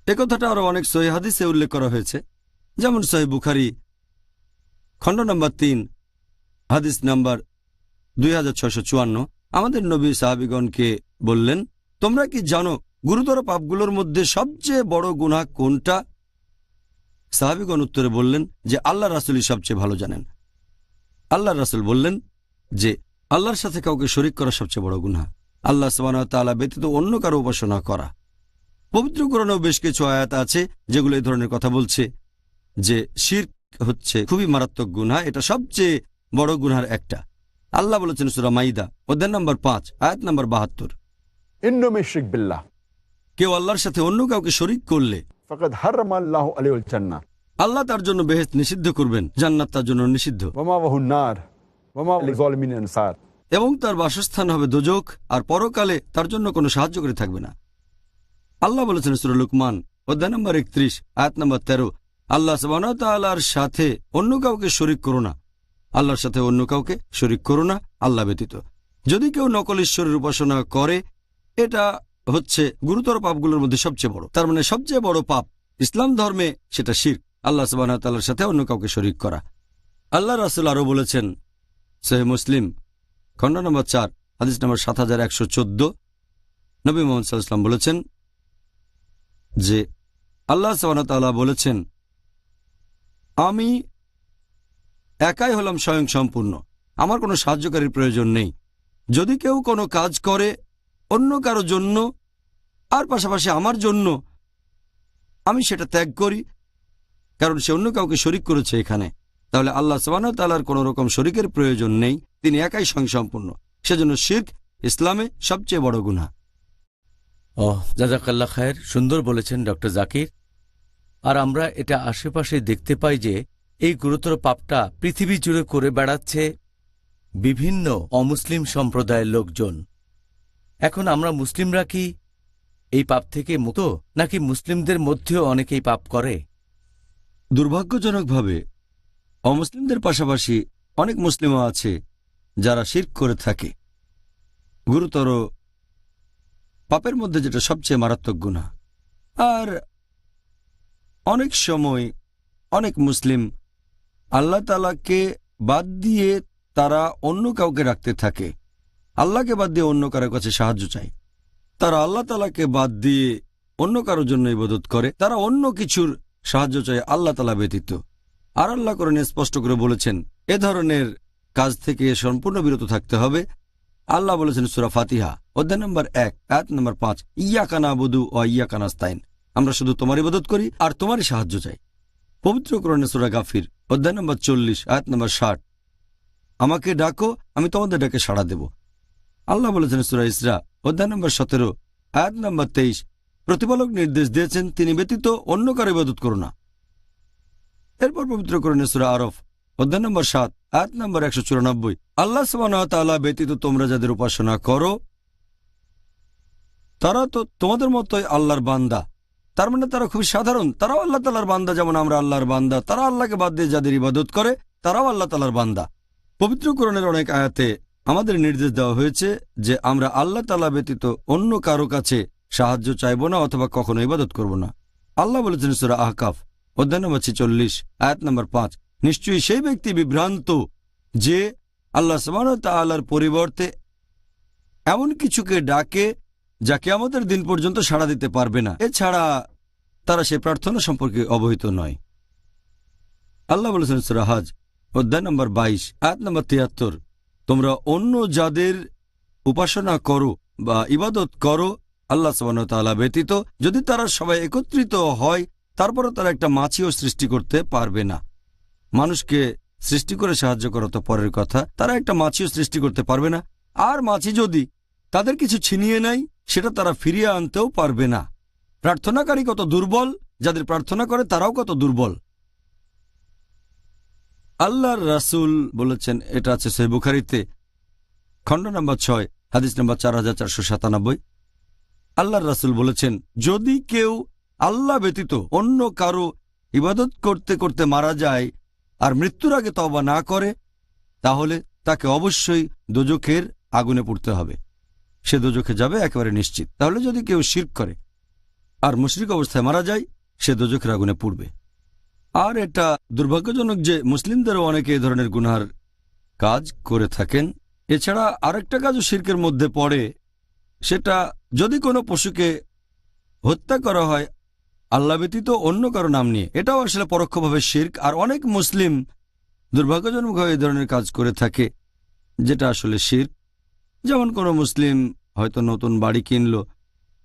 একথাটা আরো অনেক সহিহ হাদিসে উল্লেখ করা হয়েছে, যেমন সহিহ বুখারী খণ্ড নম্বর 3 হাদিস নাম্বার 2654। আমাদের নবী সাহাবীগণকে বললেন, তোমরা কি জানো গুরুতর পাপগুলোর মধ্যে সবচেয়ে বড় গুনাহ কোনটা? সাহাবীগণ উত্তরে বললেন যে আল্লাহ রাসূলই সবচেয়ে ভালো জানেন। আল্লাহ রাসূল বললেন যে আল্লাহর সাথে কাউকে শরীক করা সবচেয়ে বড় গুনাহ, আল্লাহ সুবহানাহু ওয়া তাআলা ব্যতীত অন্য কারো উপাসনা করা। পবিত্র কোরআনেও বেশ কিছু আয়াত আছে যেগুলো এই ধরনের কথা বলছে যে শিরক হচ্ছে খুবই মারাত্মক গুনাহ, এটা সবচেয়ে বড় গুনাহের একটা। আল্লাহ বলেছেন সূরা মাইদা অধ্যায় নম্বর 5 আয়াত নম্বর 72, ইন্নাম ইশরিক বিল্লাহ, কেউ আল্লাহর সাথে অন্য কাউকে শরীক করলে ফাকাদ হারামাল্লাহু আলাইহিল জান্নাহ, আল্লাহ তার জন্য বেহেশত নিষিদ্ধ করবেন, জান্নাত তার জন্য নিষিদ্ধ, ওয়া মাওয়াহুন নার ওয়া মা লিযালিমিন আনসার, এবং তার বাসস্থান হবে দোজখ, আর পরকালে তার জন্য কোনো সাহায্যকারী থাকবে না। আল্লাহ বলেছেন সূরা লুকমান অধ্যায় নম্বর 31 আয়াত নম্বর 13, আল্লাহ সুবহানাহু ওয়া তাআলার সাথে অন্য কাউকে শরীক করো না, আল্লাহর সাথে অন্য কাউকে শরীক করো না আল্লাহ ব্যতীত। যদি কেউ নকল ঈশ্বরের উপাসনা করে, এটা হচ্ছে গুরুতর পাপগুলোর মধ্যে সবচেয়ে বড়। তার মানে সবচেয়ে বড় পাপ ইসলাম ধর্মে সেটা শিরক, আল্লাহ সুবহানাহু ওয়া তাআলার সাথে অন্য কাউকে শরীক করা। আল্লাহ রাসূল আরো বলেছেন সহিহ মুসলিম খণ্ড নম্বর 4 হাদিস নম্বর 7114, নবী মুহাম্মদ সাল্লাল্লাহু আলাইহি ওয়াসাল্লাম বলেছেন যে আল্লাহ সুবহানাহু ওয়া তাআলা বলেছেন, আমি একাই হলাম স্বয়ং সম্পূর্ণ, আমার কোনো সাহায্যকারীর প্রয়োজন নেই। যদি কেউ কোনো কাজ করে অন্য কারো জন্য আর পাশাপাশি আমার জন্য, আমি সেটা ত্যাগ করি, কারণ সে অন্য কাউকে শরীক করেছে এখানে। তাহলে আল্লাহ সুবহানাহু ওয়া তাআলার কোনো রকম শরীকের প্রয়োজন নেই, তিনি একাই স্বয়ংসম্পূর্ণ। সেজন্য শিরক ইসলামে সবচেয়ে বড় গুনাহ। জাযাকাল্লাহ খায়ের, সুন্দর বলেছেন ডক্টর জাকির। আর আমরা এটা আশেপাশে দেখতে পাই যে এই গুরুতর পাপটা পৃথিবী জুড়ে করে বেড়াচ্ছে বিভিন্ন অমুসলিম সম্প্রদায়ের লোকজন। এখন আমরা মুসলিমরা কি এই পাপ থেকে মুক্ত, নাকি মুসলিমদের মধ্যেও অনেকেই পাপ করে? দুর্ভাগ্যজনকভাবে অমুসলিমদের পাশাপাশি অনেক মুসলিমও আছে যারা শিরক করে থাকে। গুরুতর পাপের মধ্যে যেটা সবচেয়ে মারাত্মক গুনাহ। আর অনেক সময় অনেক মুসলিম আল্লাহ তাআলাকে বাদ দিয়ে তারা অন্য কাউকে রাখতে থাকে, আল্লাহকে বাদ দিয়ে অন্য কারো কাছে সাহায্য চায়। তারা আল্লাহ তাআলাকে বাদ দিয়ে অন্য কারোর জন্য ইবাদত করে, তারা অন্য কিছুর সাহায্য চায় আল্লাহ তাআলা ব্যতীত। আর আল্লাহ কোরআনে স্পষ্ট করে বলেছেন এ ধরনের কাজ থেকে সম্পূর্ণ বিরত থাকতে হবে। আল্লাহ বলেছেন সূরা ফাতিহা অধ্যায় নম্বর 1 আয়াত নম্বর 5, ইয়াকা নাবুদু ওয়া ইয়াকা নাস্তাইন, আমরা শুধু তোমার ইবাদত করি আর তোমারই সাহায্য চাই। পবিত্র কোরআনে সূরা গাফির অধ্যায় নম্বর 40 আয়াত নম্বর 60, আমাকে ডাকো আমি তোমাদের ডাকে সাড়া দেব। আল্লাহ বলেছেন সূরা ইসরা অধ্যায় নম্বর 17 আয়াত নম্বর 23, প্রতিপালক নির্দেশ দিয়েছেন তিনি ব্যতীত অন্য কারো ইবাদত করো না। এরপর পবিত্র কোরআনের সূরা আরফ অধ্যায় নম্বর 7 আয়াত নম্বর 194, আল্লাহ সুবহানাহু ওয়া তাআলা ব্যতীত তোমরা যাদের উপাসনা করো তারা তো তোমাদের মতোই আল্লাহর বান্দা। তার মানে তারা খুব সাধারণ, তারাও আল্লাহ তাআলার বান্দা যেমন আমরা আল্লাহর বান্দা। তারা আল্লাহকে বাদ দিয়ে যাদের ইবাদত করে তারাও আল্লাহ তাআলার বান্দা। পবিত্র কোরআনের অনেক আয়াতে আমাদের নির্দেশ দেওয়া হয়েছে যে আমরা আল্লাহ তাআলা ব্যতীত অন্য কারো কাছে সাহায্য চাইব না অথবা কখনো ইবাদত করব না। আল্লাহ বলেছেন সূরা আহকাফ অধ্যায় নম্বর 46 আয়াত নম্বর 5, নিশ্চয়ই সেই ব্যক্তি বিভ্রান্ত যে আল্লাহ সুবহানাহু ওয়া তাআলার পরিবর্তে এমন কিছুকে ডাকে যা কিয়ামতের দিন পর্যন্ত সাড়া দিতে পারবে না, এছাড়া তারা সে প্রার্থনা সম্পর্কে অবহিত নয়। আল্লাহ বলেছেন সূরা হজ অধ্যায় নম্বর 22 আয়াত নম্বর 73, তোমরা অন্য যাদের উপাসনা করো বা ইবাদত করো আল্লাহ সুবহানাহু ওয়া তাআলা ব্যতীত, যদি তারা সবাই একত্রিত হয় তারপরও তারা একটা মাছিও সৃষ্টি করতে পারবে না। মানুষকে সৃষ্টি করে সাহায্য করা তো পরের কথা, তারা একটা মাছিও সৃষ্টি করতে পারবে না। আর মাছি যদি তাদের কিছু ছিনিয়ে নেয় সেটা তারা ফিরিয়ে আনতেও পারবে না। প্রার্থনাকারী কত দুর্বল, যাদের প্রার্থনা করে তারাও কত দুর্বল। আল্লাহর রাসূল বলেছেন, এটা আছে সহিহ বুখারীতে খণ্ড নম্বর 6 হাদিস নম্বর 4497, আল্লাহর রাসূল বলেছেন, যদি কেউ আল্লাহ ব্যতীত অন্য কারো ইবাদত করতে করতে মারা যায় আর মৃত্যুর আগে তওবা না করে তাহলে তাকে অবশ্যই দোজখের আগুনে পুড়তে হবে, সে দোজখে যাবে একেবারে নিশ্চিত। তাহলে যদি কেউ শিরক করে আর মুশরিক অবস্থায় মারা যায় সে দোজখের আগুনে পুড়বে। আর এটা দুর্ভাগ্যজনক যে মুসলিমদেরও অনেকে এ ধরনের গুনার কাজ করে থাকেন। এছাড়া আরেকটা কাজও শিরকের মধ্যে পড়ে, সেটা যদি কোনো পশুকে হত্যা করা হয় আল্লাহ ব্যতীত অন্য কারো নাম নিয়ে, এটাও আসলে পরোক্ষভাবে শিরক। আর অনেক মুসলিম দুর্ভাগ্যজনকভাবে এই ধরনের কাজ করে থাকে যেটা আসলে শিরক। যেমন কোনো মুসলিম হয়তো নতুন বাড়ি কিনলো,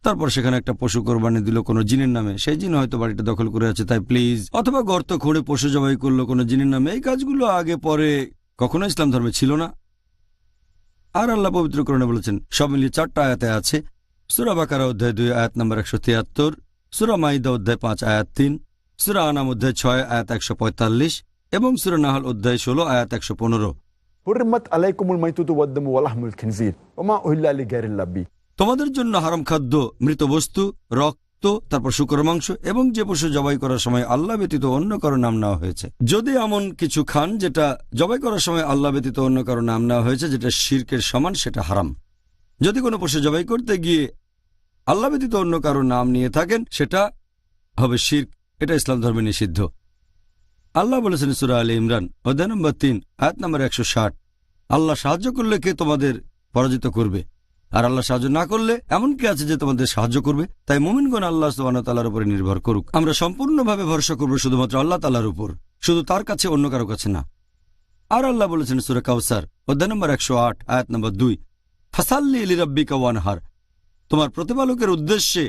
তারপর সেখানে একটা পশু কোরবানি দিল কোনো জিনের নামে, সেই জিন হয়তো বাড়িটা দখল করে আছে তাই প্লিজ, অথবা গর্ত খুঁড়ে পশু জবাই করলো কোনো জিনের নামে। এই কাজগুলো আগে পরে কখনো ইসলাম ধর্মে ছিল না। আর আল্লাহ পবিত্র কোরআনে বলেছেন, সব মিলিয়ে 4টা আয়াতে আছে। সূরা বাকারা অধ্যায় 2 আয়াত নম্বর 173, সূরা মাইদা অধ্যায় 5 আয়াত 3, সূরা আনাম অধ্যায় 6 আয়াত 145 এবং সূরা নাহল অধ্যায় 16 আয়াত 115। হুরমাত আলাইকুমুল মাইতুতু ওয়াদ-দামু ওয়া লাহমুল খিনজির ওয়া মা উহিল্লা লিগাইরিল্লাহ বি, তোমাদের জন্য হারাম খাদ্য, মৃত বস্তু, রক্ত, তারপর শূকর মাংস এবং যে পশু জবাই করার সময় আল্লাহ ব্যতীত অন্য কারো নাম নেওয়া হয়েছে। যদি এমন কিছু খান যেটা জবাই করার সময় আল্লাহ ব্যতীত অন্য কারো নাম নেওয়া হয়েছে, যেটা শিরকের সমান, সেটা হারাম। যদি কোনো পশু জবাই করতে গিয়ে আল্লাহ ব্যতীত অন্য কারো নাম নিয়ে থাকেন সেটা হবে শিরক, এটা ইসলাম ধর্মে নিষিদ্ধ। আল্লাহ বলেছেন সূরা আলে ইমরান অধ্যায় নম্বর 3 আয়াত নম্বর 160, আল্লাহ সাহায্য করলে কে তোমাদের পরাজিত করবে, আর আল্লাহ সাহায্য না করলে এমন কি আছে যে তোমাদের সাহায্য করবে। তাই মুমিনগণ আল্লাহ সুবহানাহু ওয়া তাআলার উপরে নির্ভর করুক। আমরা সম্পূর্ণভাবে ভরসা করব শুধুমাত্র আল্লাহ তাআলার উপর, শুধু তার কাছে, অন্য কারো কাছে না। আর আল্লাহ বলেছেন সূরা কাউসার অধ্যায় নম্বর 108 আয়াত নম্বর 2, ফাসাল্লি লিরাব্বিকা ওয়ানহার, তোমার প্রতিপালকের উদ্দেশ্যে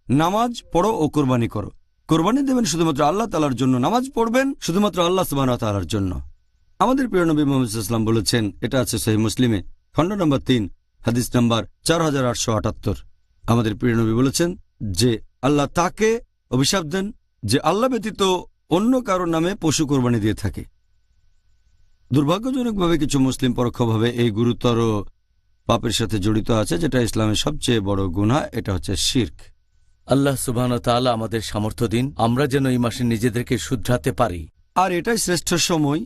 নামাজ পড়ো ও কোরবানি করো। কোরবানি দেবেন শুধুমাত্র আল্লাহ তাআলার জন্য, নামাজ পড়বেন শুধুমাত্র আল্লাহ সুবহানাহু ওয়া তাআলার জন্য। আমাদের প্রিয় নবী মুহাম্মদ সাল্লাল্লাহু আলাইহি ওয়াসাল্লাম বলেছেন, এটা আছে সহিহ মুসলিমে খণ্ড নম্বর 3 হাদিস নম্বর 4878, আমাদের প্রিয় নবী বলেছেন যে আল্লাহ তাকে অভিশাপ দেন যে আল্লাহ ব্যতীত অন্য কারো নামে পশু কোরবানি দিয়ে থাকে। দুর্ভাগ্যজনকভাবে কিছু মুসলিম পরোক্ষভাবে এই গুরুতর পাপের সাথে জড়িত আছে, যেটা ইসলামের সবচেয়ে বড় গুনাহ, এটা হচ্ছে শিরক। আল্লাহ সুবহানাহু ওয়া তাআলা আমাদের সামর্থ্য দিন, আমরা যেন এই মাসে নিজেদেরকে শুধরাতে পারি। আর এটাই শ্রেষ্ঠ সময়,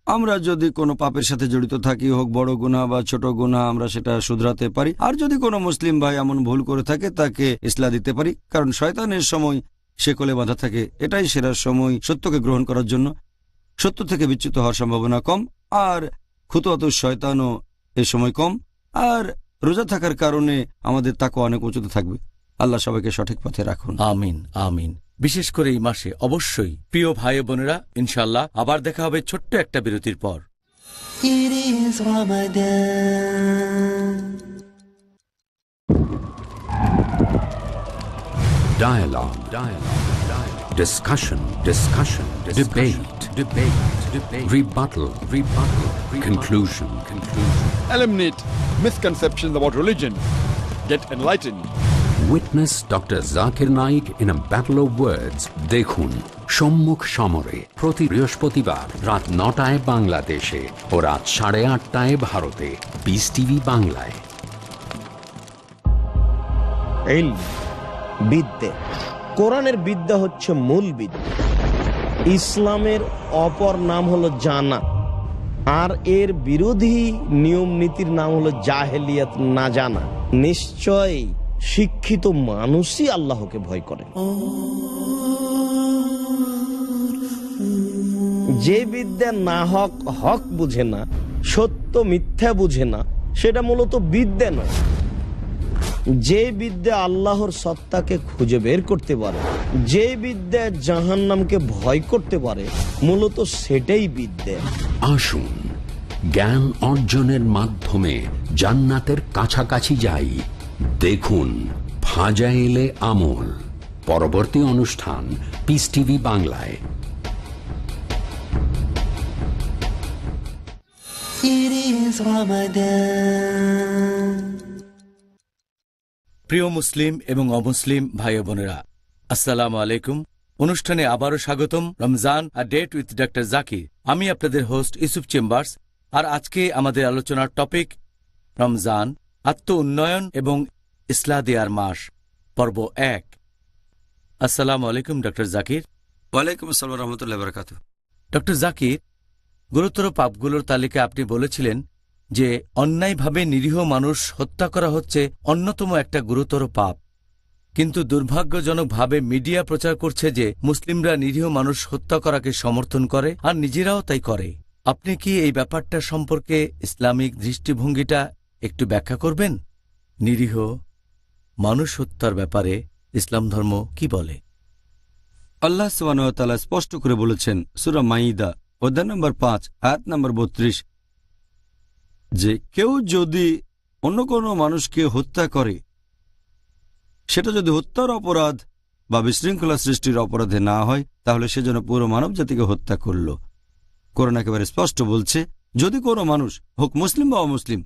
আমরা যদি কোনো পাপের সাথে জড়িত থাকি, হোক বড় গুনাহ বা ছোট গুনাহ, আমরা সেটা শুধরাতে পারি। আর যদি কোনো মুসলিম ভাই এমন ভুল করে থাকে তাকে ইসলাহ দিতে পারি, কারণ শয়তানের সময় সে কোলে বাঁধা থাকে। এটাই সেরা সময় সত্যকে গ্রহণ করার জন্য। সত্য থেকে বিচ্যুত হওয়ার সম্ভাবনা কম, আর খুতুয়াত শয়তানও এ সময় কম। আর রোজা থাকার কারণে আমাদের তাকওয়া অনেক উঁচুতে থাকবে। আল্লাহ সবাইকে সঠিক পথে রাখুন, আমিন আমিন। বিশেষ করে এই মাসে অবশ্যই প্রিয় ভাই বোনেরা, ইনশাআল্লাহ আবার দেখা হবে ছোট্ট একটা বিরতির পর। It is Ramadan. Dialogue. Discussion. Debate. Rebuttal. Conclusion. Eliminate misconceptions about religion. Get enlightened. Witness Dr. Zakir Naik in a battle of words. দেখুন সম্মুখ সমরে প্রতি বৃহস্পতিবার রাত 9টায় বাংলাদেশে ও রাত 8:30টায় ভারতে। পিস টিভি বাংলায়। বিদ্যে, কোরআনের বিদ্যা হচ্ছে মূল বিদ্যা। ইসলামের অপর নাম হলো জানা, আর এর বিরোধী নিয়ম নীতির নাম হলো জাহেলিয়াত, না জানা। নিশ্চয় শিক্ষিত মানুষই আল্লাহকে ভয় করে। যে বিদ্যা না হক হক বুঝে না, সত্য মিথ্যা বুঝে না, সেটা মূলত বিদ্যা নয়। যে বিদ্যা আল্লাহর সত্তাকে খুঁজে বের করতে পারে, যে বিদ্যা জাহান্নামকে ভয় করতে পারে, মূলত সেটাই বিদ্যা। আসুন জ্ঞান অর্জনের মাধ্যমে জান্নাতের কাছাকাছি যাই। দেখুন ফাজাইলে আমল। পরবর্তী অনুষ্ঠান পিস টিভি বাংলায়। It is Ramadan. প্রিয় মুসলিম এবং অমুসলিম ভাই বোনেরা, আসসালামু আলাইকুম। অনুষ্ঠানে আবারও স্বাগতম। Ramzan a date with doctor Zakir. আমি আপনাদের হোস্ট ইউসুফ চেম্বার্স। আর আজকে আমাদের আলোচনার টপিক রমজান, আত্ম উন্নয়ন এবং ইসলাহ দেয়ার মাস, পর্ব 1। আসসালামু আলাইকুম ডক্টর জাকির। ওয়ালাইকুম আসসালাম রহমতুল্লাহ বারাকাতুহু। ডক্টর জাকির, গুরুতর পাপগুলোর তালিকা আপনি বলেছিলেন যে অন্যায়ভাবে নিরীহ মানুষ হত্যা করা হচ্ছে অন্যতম একটা গুরুতর পাপ। কিন্তু দুর্ভাগ্যজনকভাবে মিডিয়া প্রচার করছে যে মুসলিমরা নিরীহ মানুষ হত্যা করাকে সমর্থন করে আর নিজেরাও তাই করে। আপনি কি এই ব্যাপারটা সম্পর্কে ইসলামিক দৃষ্টিভঙ্গিটা একটু ব্যাখ্যা করবেন? নিরীহ মানুষ হত্যার ব্যাপারে ইসলাম ধর্ম কি বলে? আল্লাহ সুবহানাহু ওয়া তাআলা স্পষ্ট করে বলেছেন সূরা মাইদা অধ্যায় নম্বর 5 আয়াত নম্বর 32 যে কেউ যদি অন্য কোনো মানুষকে হত্যা করে, সেটা যদি হত্যার অপরাধ বা বিশৃঙ্খলা সৃষ্টির অপরাধে না হয়, তাহলে সে যেন পুরো মানব জাতিকে হত্যা করল। কোরআন একেবারে স্পষ্ট বলছে, যদি কোনো মানুষ, হোক মুসলিম বা অমুসলিম,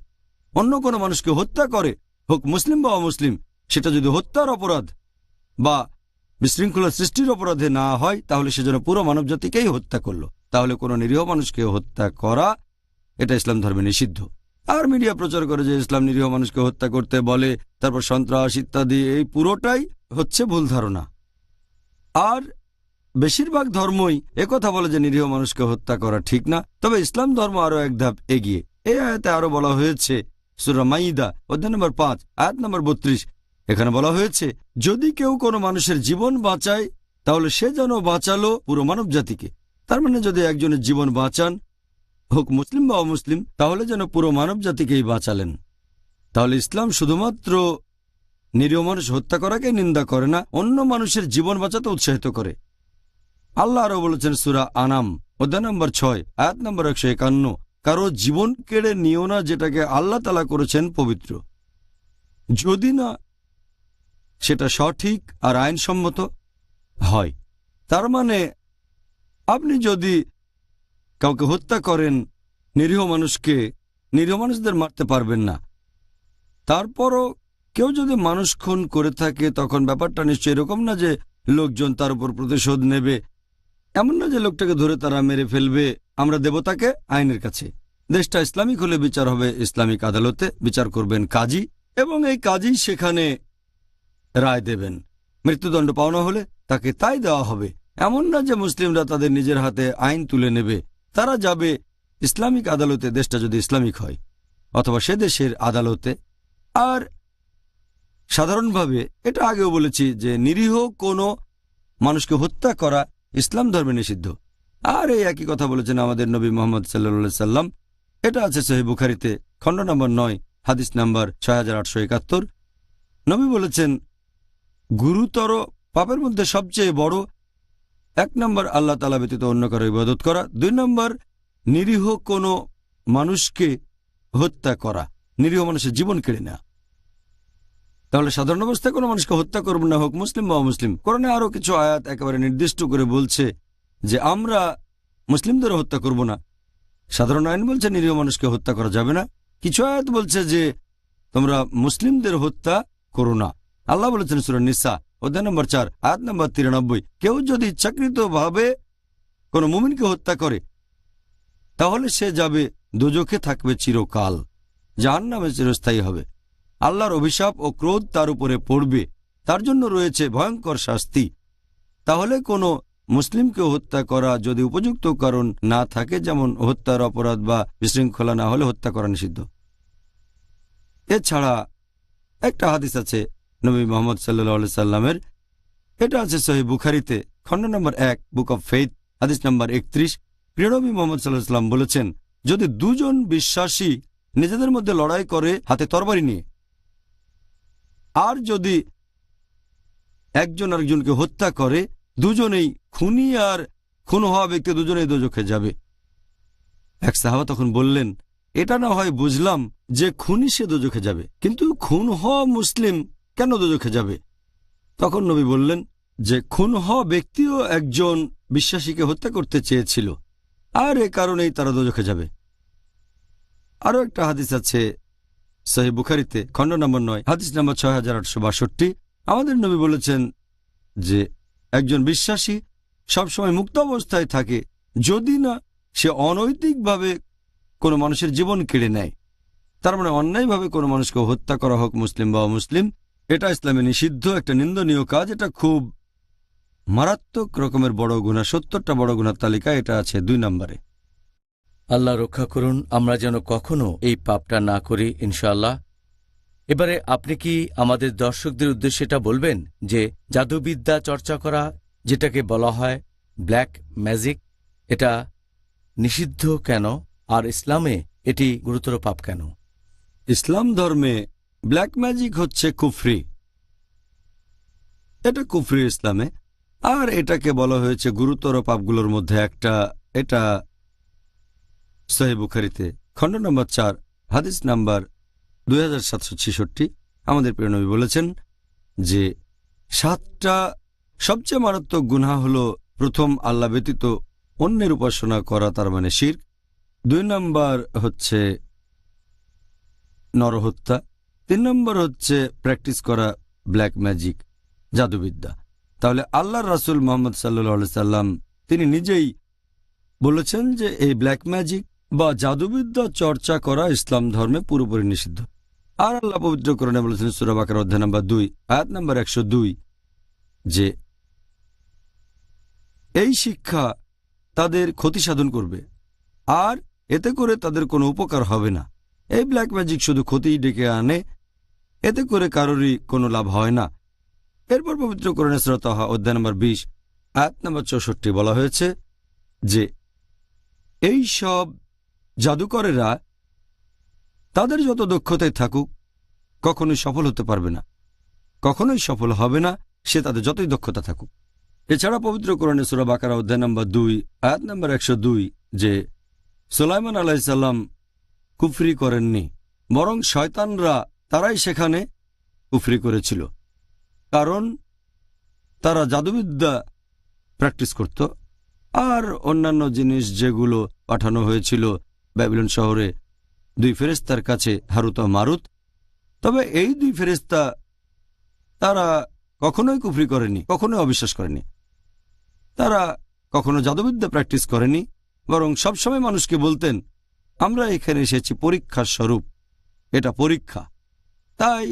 অন্য কোনো মানুষকে হত্যা করে, হোক মুসলিম বা অমুসলিম, সেটা যদি হত্যার অপরাধ বা বিশৃঙ্খলা সৃষ্টির অপরাধে না হয়, তাহলে সে যেন পুরো মানব জাতিকেই হত্যা করল। তাহলে কোনো নিরীহ মানুষকে হত্যা করা, এটা ইসলাম ধর্মে নিষিদ্ধ। আর মিডিয়া প্রচার করে যে ইসলাম নিরীহ মানুষকে হত্যা করতে বলে, তারপর সন্ত্রাস ইত্যাদি, এই পুরোটাই হচ্ছে ভুল ধারণা। আর বেশিরভাগ ধর্মই একথা বলে যে নিরীহ মানুষকে হত্যা করা ঠিক না। তবে ইসলাম ধর্ম আরও এক ধাপ এগিয়ে। এই আয়াতে আরো বলা হয়েছে সূরা মাইদা অধ্যায় নম্বর 5 আয়াত নম্বর 32, এখানে বলা হয়েছে যদি কেউ কোনো মানুষের জীবন বাঁচায়, তাহলে সে যেন বাঁচালো পুরো মানব জাতিকে। তার মানে যদি একজনের জীবন বাঁচান, হোক মুসলিম বা অমুসলিম, তাহলে যেন পুরো মানব জাতিকেই বাঁচালেন। তাহলে ইসলাম শুধুমাত্র নিরীহ মানুষ হত্যা করাকে নিন্দা করে না, অন্য মানুষের জীবন বাঁচাতে উৎসাহিত করে। আল্লাহ আরও বলেছেন সূরা আনাম অধ্যায় নম্বর 6 আয়াত নম্বর 151, কারো জীবন কেড়ে নিও না যেটাকে আল্লাহ তাআলা করেছেন পবিত্র, যদি না সেটা সঠিক আর আইনসম্মত হয়। তার মানে আপনি যদি কাউকে হত্যা করেন, নিরীহ মানুষকে, নিরীহ মানুষদের মারতে পারবেন না। তারপরও কেউ যদি মানুষ খুন করে থাকে, তখন ব্যাপারটা নিশ্চয়ই এরকম না যে লোকজন তার উপর প্রতিশোধ নেবে। এমন না যে লোকটাকে ধরে তারা মেরে ফেলবে, আমরা দেব তাকে আইনের কাছে। দেশটা ইসলামিক হলে বিচার হবে ইসলামিক আদালতে, বিচার করবেন কাজী, এবং এই কাজী সেখানে রায় দেবেন। মৃত্যুদণ্ড পাওনা হলে তাকে তাই দেওয়া হবে। এমন না যে মুসলিমরা তাদের নিজের হাতে আইন তুলে নেবে, তারা যাবে ইসলামিক আদালতে, দেশটা যদি ইসলামিক হয়, অথবা সে দেশের আদালতে। আর সাধারণভাবে এটা আগেও বলেছি যে নিরীহ কোনো মানুষকে হত্যা করা ইসলাম ধর্মে নিষিদ্ধ। আর এই একই কথা বলেছেন আমাদের নবী মুহাম্মদ সাল্লাল্লাহু আলাইহি সাল্লাম। এটা আছে সহিহ বুখারীতে খণ্ড নম্বর 9 হাদিস নম্বর 6871। নবী বলেছেন, গুরুতর পাপের মধ্যে সবচেয়ে বড় 1 নম্বর আল্লাহ তাআলা ব্যতীত অন্য কারো ইবাদত করা, 2 নম্বর নিরীহ কোনো মানুষকে হত্যা করা, নিরীহ মানুষের জীবন কেড়ে নেওয়া। তাহলে সাধারণ অবস্থায় কোনো মানুষকে হত্যা করব না, হোক মুসলিম বা অমুসলিম। কোরআনে আরও কিছু আয়াত একেবারে নির্দিষ্ট করে বলছে যে আমরা মুসলিমদের হত্যা করব না। সাধারণ আইন বলছে নিরীহ মানুষকে হত্যা করা যাবে না। কিছু আয়াত বলছে যে তোমরা মুসলিমদের হত্যা করো না। আল্লাহ বলেছেন সূরা নিসা অধ্যায় নম্বর 4 আয়াত নম্বর 93, কেউ যদি ইচ্ছাকৃতভাবে কোনো মুমিনকে হত্যা করে তাহলে সে যাবে দোজখে, থাকবে চিরকাল, জাহান্নামে চিরস্থায়ী হবে। আল্লাহর অভিশাপ ও ক্রোধ তার উপরে পড়বে, তার জন্য রয়েছে ভয়ঙ্কর শাস্তি। তাহলে কোনো মুসলিমকে হত্যা করা যদি উপযুক্ত কারণ না থাকে, যেমন হত্যার অপরাধ বা বিশৃঙ্খলা না হলে হত্যা করা নিষিদ্ধ। এছাড়া একটা হাদিস আছে নবী মুহাম্মদ সাল্লাল্লাহু আলাইহি সাল্লামের, এটা আছে সহিহ বুখারীতে খণ্ড নম্বর 1 বুক অব ফেইথ হাদিস নম্বর 31। প্রিয় নবী মুহাম্মদ সাল্লাল্লাহু আলাইহি সাল্লাম বলেছেন, যদি দুজন বিশ্বাসী নিজেদের মধ্যে লড়াই করে হাতে তরবারি নিয়ে, আর যদি একজন আরেকজনকে হত্যা করে, দুজনেই খুনি আর খুন হওয়া ব্যক্তি দুজনেই দোজখে যাবে। এক সাহাবা তখন বললেন, এটা না হয় বুঝলাম যে খুনি সে দোজখে যাবে, কিন্তু খুন হওয়া মুসলিম কেন দোজখে যাবে? তখন নবী বললেন যে খুন হওয়া ব্যক্তিও একজন বিশ্বাসীকে হত্যা করতে চেয়েছিল, আর এ কারণেই তারা দোজখে যাবে। আরও একটা হাদিস আছে সহিহ বুখারীতে খণ্ড নম্বর 9 হাদিস নম্বর 6862। আমাদের নবী বলেছেন যে একজন বিশ্বাসী সবসময় মুক্ত অবস্থায় থাকে যদি না সে অনৈতিকভাবে কোনো মানুষের জীবন কেড়ে নেয়। তার মানে অন্যায়ভাবে কোনো মানুষকে হত্যা করা হোক মুসলিম বা অমুসলিম, এটা ইসলামে নিষিদ্ধ, একটা নিন্দনীয় কাজ। এটা খুব মারাত্মক রকমের বড় গুনাহ, 70টা বড় গুনার তালিকা এটা আছে 2 নম্বরে। আল্লাহ রক্ষা করুন আমরা যেন কখনো এই পাপটা না করি ইনশাআল্লাহ। এবারে আপনি কি আমাদের দর্শকদের উদ্দেশ্যে এটা বলবেন যে জাদুবিদ্যা চর্চা করা, যেটাকে বলা হয় ব্ল্যাক ম্যাজিক, এটা নিষিদ্ধ কেন, আর ইসলামে এটি গুরুতর পাপ কেন? ইসলাম ধর্মে ব্ল্যাক ম্যাজিক হচ্ছে কুফরি, এটা কুফরি ইসলামে, আর এটাকে বলা হয়েছে গুরুতর পাপগুলোর মধ্যে একটা। এটা সহিহ বুখারীতে খণ্ড নম্বর 4 হাদিস নাম্বার 2766। আমাদের প্রিয় নবী বলেছেন যে 7টা সবচেয়ে মারাত্মক গুনাহ হলো, প্রথম আল্লাহ ব্যতীত অন্যের উপাসনা করা, তার মানে শিরক। 2 নম্বর হচ্ছে নরহত্যা। 3 নম্বর হচ্ছে প্র্যাকটিস করা ব্ল্যাক ম্যাজিক, জাদুবিদ্যা। তাহলে আল্লাহর রাসূল মুহাম্মদ সাল্লাল্লাহু আলাইহি সাল্লাম তিনি নিজেই বলেছেন যে এই ব্ল্যাক ম্যাজিক বা জাদুবিদ্যা চর্চা করা ইসলাম ধর্মে পুরোপুরি নিষিদ্ধ। আর আল্লাহ পবিত্র কোরআনে বলেছেন সূরা বাকারা অধ্যায় নম্বর 2 আয়াত নম্বর 102 যে এই শিক্ষা তাদের ক্ষতি সাধন করবে, আর এতে করে তাদের কোনো উপকার হবে না। এই ব্ল্যাক ম্যাজিক শুধু ক্ষতিই ডেকে আনে, এতে করে কারোরই কোনো লাভ হয় না। এরপর পবিত্র কোরআনে সূরা তাহা অধ্যায় নম্বর 20 আয়াত নম্বর 64 বলা হয়েছে যে এই সব জাদুকরেরা তাদের যত দক্ষতায় থাকুক কখনোই সফল হতে পারবে না, কখনোই সফল হবে না, সে তাদের যতই দক্ষতা থাকুক। এছাড়া পবিত্র কোরআনে সূরা বাকারা অধ্যায় নম্বর 2 আয়াত নম্বর 102 যে সুলাইমান আলাইহিস সালাম কুফরি করেননি, বরং শয়তানরা তারাই সেখানে কুফরি করেছিল, কারণ তারা জাদুবিদ্যা প্র্যাকটিস করত। আর অন্যান্য জিনিস যেগুলো পাঠানো হয়েছিল ব্যাবিলন শহরে 2 ফেরেশতার কাছে, হারুত ও মারুত, তবে এই 2 ফেরেশতা তারা কখনোই কুফরি করেনি, কখনোই অবিশ্বাস করেনি, তারা কখনো জাদুবিদ্যা প্র্যাকটিস করেনি, বরং সবসময় মানুষকে বলতেন আমরা এখানে এসেছি পরীক্ষার স্বরূপ, এটা পরীক্ষা, তাই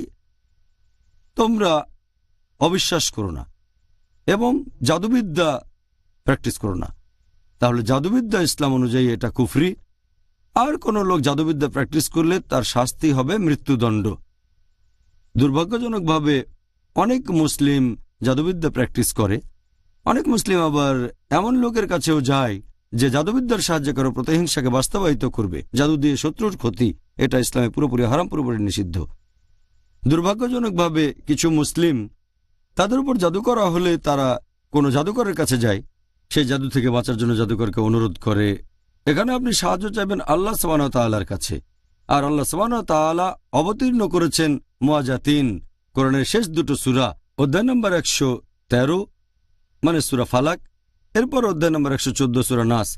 তোমরা অবিশ্বাস করো না এবং জাদুবিদ্যা প্র্যাকটিস করো না। তাহলে জাদুবিদ্যা ইসলাম অনুযায়ী এটা কুফরি, আর কোনো লোক জাদুবিদ্যা প্র্যাকটিস করলে তার শাস্তি হবে মৃত্যুদণ্ড। দুর্ভাগ্যজনকভাবে অনেক মুসলিম জাদুবিদ্যা প্র্যাকটিস করে, অনেক মুসলিম আবার এমন লোকের কাছেও যায় যে জাদুবিদ্যার সাহায্যে কারো প্রতিহিংসাকে বাস্তবায়িত করবে, জাদু দিয়ে শত্রুর ক্ষতি, এটা ইসলামে পুরোপুরি হারাম, পুরোপুরি নিষিদ্ধ। দুর্ভাগ্যজনকভাবে কিছু মুসলিম তাদের উপর জাদু করা হলে তারা কোনো জাদুকরের কাছে যায়, সেই জাদু থেকে বাঁচার জন্য জাদুকরকে অনুরোধ করে। এখানে আপনি সাহায্য চাইবেন আল্লাহ সুবহানাহু ওয়া তাআলার কাছে, আর আল্লাহ সুবহানাহু ওয়া তাআলা অবতীর্ণ করেছেন মুআজ্জাতিন, কোরআনের শেষ 2টো সূরা, অধ্যায় নম্বর 113 মানে সূরা ফালাক, এরপর অধ্যায় নম্বর 114 সূরা নাস।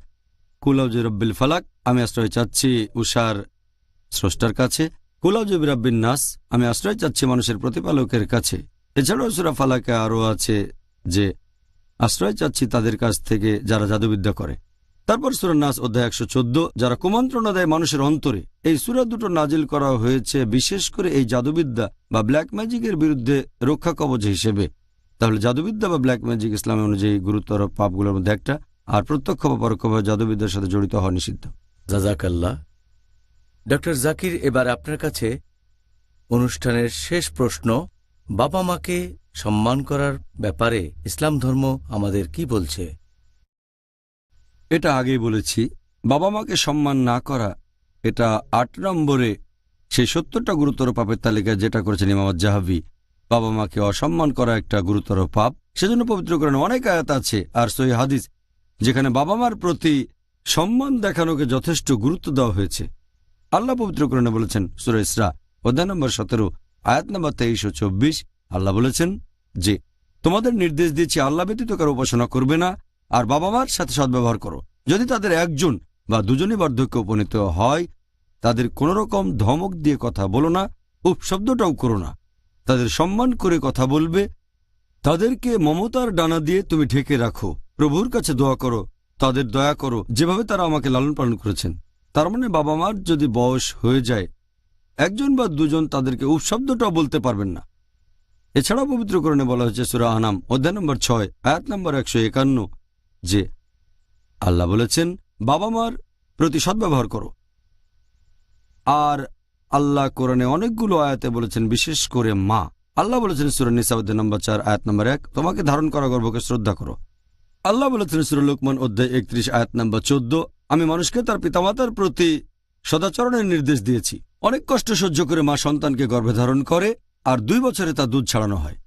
কুল আউযু বিরাব্বিল ফালাক, আমি আশ্রয় চাচ্ছি উষার স্রষ্টার কাছে। কুল আউযু বিরাব্বিন নাস, আমি আশ্রয় চাচ্ছি মানুষের প্রতিপালকের কাছে। এছাড়াও সূরা ফালাকে আরও আছে যে আশ্রয় চাচ্ছি তাদের কাছ থেকে যারা জাদুবিদ্যা করে। তারপর সূরা নাস অধ্যায় 114, যারা কুমন্ত্রণা দেয় মানুষের অন্তরে। এই সূরা দুটো নাজিল করা হয়েছে বিশেষ করে এই জাদুবিদ্যা বা ব্ল্যাক ম্যাজিকের বিরুদ্ধে রক্ষা কবচ হিসেবে। তাহলে জাদুবিদ্যা বা ব্ল্যাক ম্যাজিক ইসলামের অনুযায়ী গুরুতর পাপগুলোর মধ্যে একটা, আর প্রত্যক্ষ বা পরোক্ষভাবে জাদুবিদ্যার সাথে জড়িত হওয়া নিষিদ্ধ। জাযাকাল্লাহ। ডক্টর জাকির, এবার আপনার কাছে অনুষ্ঠানের শেষ প্রশ্ন। বাবা মাকে সম্মান করার ব্যাপারে ইসলাম ধর্ম আমাদের কি বলছে? এটা আগেই বলেছি, বাবা মাকে সম্মান না করা এটা 8 নম্বরে সেই 70টা গুরুতর পাপের তালিকায় যেটা করেছেন ইমাম আয-যাহাবী। বাবা মাকে অসম্মান করা একটা গুরুতর পাপ। সেজন্য পবিত্র কোরআনে অনেক আয়াত আছে আর সহিহ হাদিস যেখানে বাবা মার প্রতি সম্মান দেখানোকে যথেষ্ট গুরুত্ব দেওয়া হয়েছে। আল্লাহ পবিত্র কোরআনে বলেছেন সূরা ইসরা অধ্যায় নম্বর 17 আয়াত নম্বর 23 ও 24, আল্লাহ বলেছেন যে তোমাদের নির্দেশ দিয়েছি আল্লাহ ব্যতীত কারো উপাসনা করবে না, আর বাবা মার সাথে সদ্ব্যবহার করো। যদি তাদের একজন বা দুজনই বার্ধক্যে উপনীত হয়, তাদের কোনোরকম ধমক দিয়ে কথা বলো না, উপশব্দটাও করো না। তাদের সম্মান করে কথা বলবে, তাদেরকে মমতার ডানা দিয়ে তুমি ঢেকে রাখো। প্রভুর কাছে দোয়া করো, তাদের দয়া করো যেভাবে তারা আমাকে লালন পালন করেছেন। তার মানে বাবা মার যদি বয়স হয়ে যায়, একজন বা দুজন তাদেরকে উপশব্দটাও বলতে পারবেন না। এছাড়াও পবিত্র কোরআনে বলা হয়েছে সূরা আনাম অধ্যায় নম্বর 6 আয়াত নম্বর 151 যে আল্লাহ বলেছেন বাবা মার প্রতি সদ্ব্যবহার করো। আর আল্লাহ কোরআনে অনেকগুলো আয়াতে বলেছেন বিশেষ করে মা। আল্লাহ বলেছেন সূরা নিসা অধ্যায় নম্বর 4 আয়াত নম্বর 1 তোমাকে ধারণ করা গর্ভকে শ্রদ্ধা করো। আল্লাহ বলেছেন সূরা লুকমান অধ্যায় 31 আয়াত নম্বর 14 আমি মানুষকে তার পিতামাতার প্রতি সদাচরণের নির্দেশ দিয়েছি। অনেক কষ্ট সহ্য করে মা সন্তানকে গর্ভে ধারণ করে আর 2 বছরে তার দুধ ছাড়ানো হয়।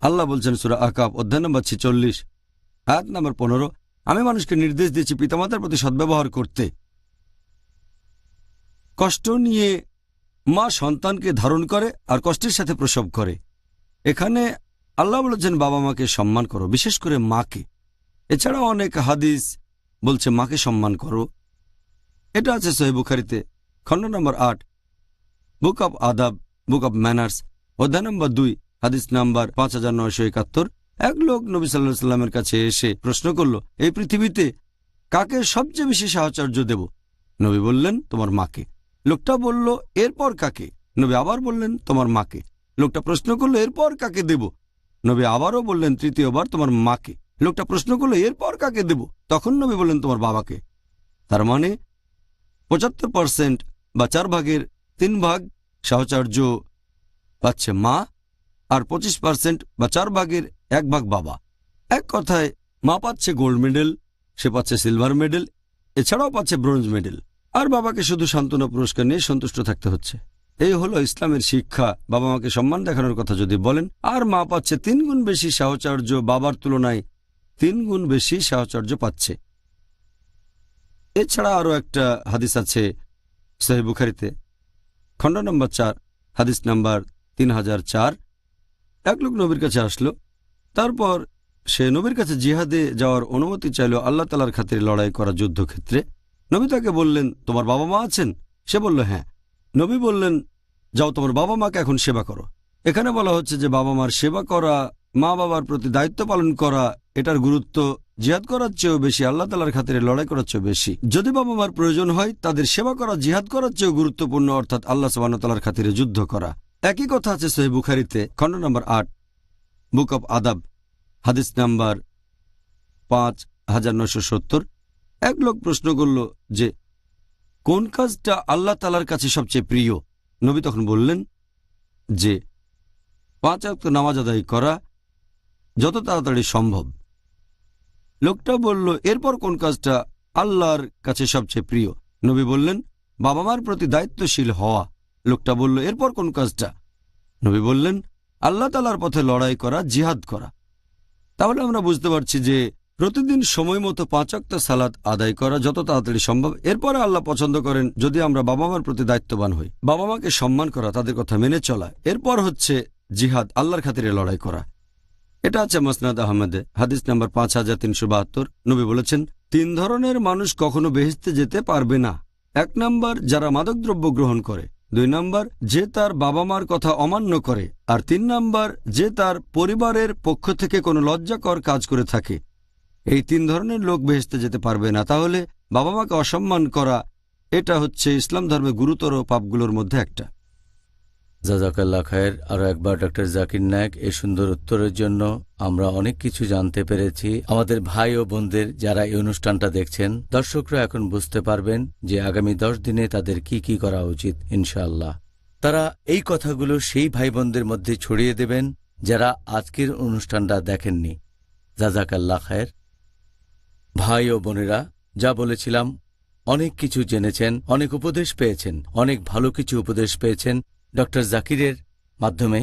আল্লাহ বলছেন সূরা আকাব অধ্যায় নম্বর 46 আয়াত নম্বর 15 আমি মানুষকে নির্দেশ দিয়েছি পিতামাতার প্রতি সদ্ব্যবহার করতে। কষ্ট নিয়ে মা সন্তানকে ধারণ করে আর কষ্টের সাথে প্রসব করে। এখানে আল্লাহ বলেছেন বাবা মাকে সম্মান করো, বিশেষ করে মাকে। এছাড়াও অনেক হাদিস বলছে মাকে সম্মান করো। এটা আছে সহিহ বুখারীতে খণ্ড নম্বর 8 বুক অব আদাব বুক অব ম্যানার্স অধ্যায় নম্বর 2 হাদিস নাম্বার 5971। এক লোক নবী সাল্লাল্লাহু আলাইহি সাল্লামের কাছে এসে প্রশ্ন করল, এই পৃথিবীতে কাকে সবচেয়ে বেশি সাহচর্য দেব? নবী বললেন তোমার মাকে। লোকটা বলল এরপর কাকে? নবী আবার বললেন তোমার মাকে। লোকটা প্রশ্ন করল এরপর কাকে দেব? নবী আবারও বললেন তৃতীয়বার তোমার মাকে। লোকটা প্রশ্ন করল এরপর কাকে দেব? তখন নবী বললেন তোমার বাবাকে। তার মানে 75% বা 4 ভাগের 3 ভাগ সাহচর্য পাচ্ছে মা, আর 25% বা 4 ভাগের 1 ভাগ বাবা। এক কথায় মা পাচ্ছে গোল্ড মেডেল, সে পাচ্ছে সিলভার মেডেল, এছাড়াও পাচ্ছে ব্রোঞ্জ মেডেল, আর বাবাকে শুধু সান্ত্বনা পুরস্কার নিয়ে সন্তুষ্ট থাকতে হচ্ছে। এই হলো ইসলামের শিক্ষা। বাবা মাকে সম্মান দেখানোর কথা যদি বলেন, আর মা পাচ্ছে 3 গুণ বেশি সাহচর্য, বাবার তুলনায় 3 গুণ বেশি সাহচর্য পাচ্ছে। এছাড়া আরও একটা হাদিস আছে সহিহ বুখারীতে খণ্ড নম্বর 4 হাদিস নাম্বার 3004। এক লোক নবীর কাছে আসলো, তারপর সে নবীর কাছে জিহাদে যাওয়ার অনুমতি চাইল আল্লাহ তাআলার খাতিরে লড়াই করা যুদ্ধক্ষেত্রে। নবী তাকে বললেন তোমার বাবা মা আছেন? সে বলল হ্যাঁ। নবী বললেন যাও তোমার বাবা মাকে এখন সেবা করো। এখানে বলা হচ্ছে যে বাবা মার সেবা করা, মা বাবার প্রতি দায়িত্ব পালন করা, এটার গুরুত্ব জিহাদ করার চেয়েও বেশি, আল্লাহ তাআলার খাতিরে লড়াই করার চেয়েও বেশি। যদি বাবা মার প্রয়োজন হয় তাদের সেবা করা জিহাদ করার চেয়েও গুরুত্বপূর্ণ, অর্থাৎ আল্লাহ সুবহানাহু ওয়া তাআলার খাতিরে যুদ্ধ করা। একই কথা আছে সহিহ বুখারীতে খণ্ড নম্বর 8 বুক অব আদাব হাদিস নাম্বার 5970। এক লোক প্রশ্ন করল যে কোন কাজটা আল্লাহ তাআলার কাছে সবচেয়ে প্রিয়? নবী তখন বললেন যে 5 ওয়াক্ত নামাজ আদায় করা যত তাড়াতাড়ি সম্ভব। লোকটা বলল এরপর কোন কাজটা আল্লাহর কাছে সবচেয়ে প্রিয়? নবী বললেন বাবা মার প্রতি দায়িত্বশীল হওয়া। লোকটা বলল এরপর কোন কাজটা? নবী বললেন আল্লাহ তাআলার পথে লড়াই করা, জিহাদ করা। তাহলে আমরা বুঝতে পারছি যে প্রতিদিন সময় মতো 5 ওয়াক্ত সালাত আদায় করা যত তাড়াতাড়ি সম্ভব। এরপরে আল্লাহ পছন্দ করেন যদি আমরা বাবা মার প্রতি দায়িত্ববান হই, বাবা মাকে সম্মান করা, তাদের কথা মেনে চলা। এরপর হচ্ছে জিহাদ, আল্লাহর খাতিরে লড়াই করা। এটা আছে মুসনাদ আহমদে হাদিস নাম্বার 5372। নবী বলেছেন 3 ধরনের মানুষ কখনো বেহেশতে যেতে পারবে না। 1 নাম্বার যারা মাদকদ্রব্য গ্রহণ করে, 2 নম্বর যে তার বাবা মার কথা অমান্য করে, আর 3 নম্বর যে তার পরিবারের পক্ষ থেকে কোনো লজ্জাকর কাজ করে থাকে। এই 3 ধরনের লোক বেহেশতে যেতে পারবে না। তাহলে বাবা মাকে অসম্মান করা এটা হচ্ছে ইসলাম ধর্মে গুরুতর পাপগুলোর মধ্যে একটা। জাজাকাল্লাহ খায়ের। আরও একবার ডক্টর জাকির নায়েক এই সুন্দর উত্তরের জন্য আমরা অনেক কিছু জানতে পেরেছি। আমাদের ভাই ও বোনদের যারা এই অনুষ্ঠানটা দেখছেন, দর্শকরা এখন বুঝতে পারবেন যে আগামী 10 দিনে তাদের কি কি করা উচিত। ইনশাআল্লাহ তারা এই কথাগুলো সেই ভাই বোনদের মধ্যে ছড়িয়ে দেবেন যারা আজকের অনুষ্ঠানটা দেখেননি। জাজাকাল্লাহ খায়ের। ভাই ও বোনেরা, যা বলেছিলাম অনেক কিছু জেনেছেন, অনেক উপদেশ পেয়েছেন, অনেক ভালো কিছু উপদেশ পেয়েছেন ডক্টর জাকিরের মাধ্যমে,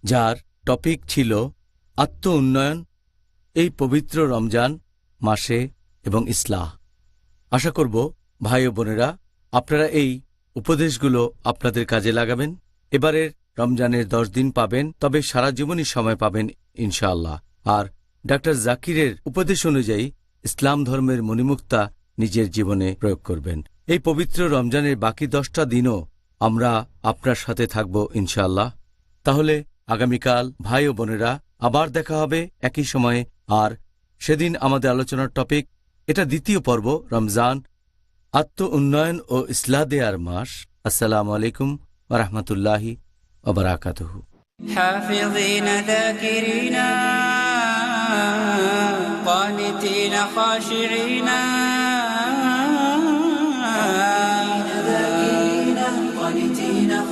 যার টপিক ছিল আত্ম উন্নয়ন এই পবিত্র রমজান মাসে এবং ইসলাহ। আশা করব ভাই ও বোনেরা আপনারা এই উপদেশগুলো আপনাদের কাজে লাগাবেন। এবারের রমজানের 10 দিন পাবেন, তবে সারা জীবনই সময় পাবেন ইনশাআল্লাহ। আর ডক্টর জাকিরের উপদেশ অনুযায়ী ইসলাম ধর্মের মণিমুক্তা নিজের জীবনে প্রয়োগ করবেন। এই পবিত্র রমজানের বাকি 10টা দিনও আমরা আপনার সাথে থাকব ইনশাআল্লাহ। তাহলে আগামীকাল ভাই ও বোনেরা আবার দেখা হবে একই সময়ে। আর সেদিন আমাদের আলোচনার টপিক, এটা দ্বিতীয় পর্ব, রমজান, আত্ম উন্নয়ন ও ইসলাহ দেয়ার মাস। আসসালামু আলাইকুম ওয়া রাহমাতুল্লাহি ওয়া বারাকাতুহু। حافظين ذاكرين قانتين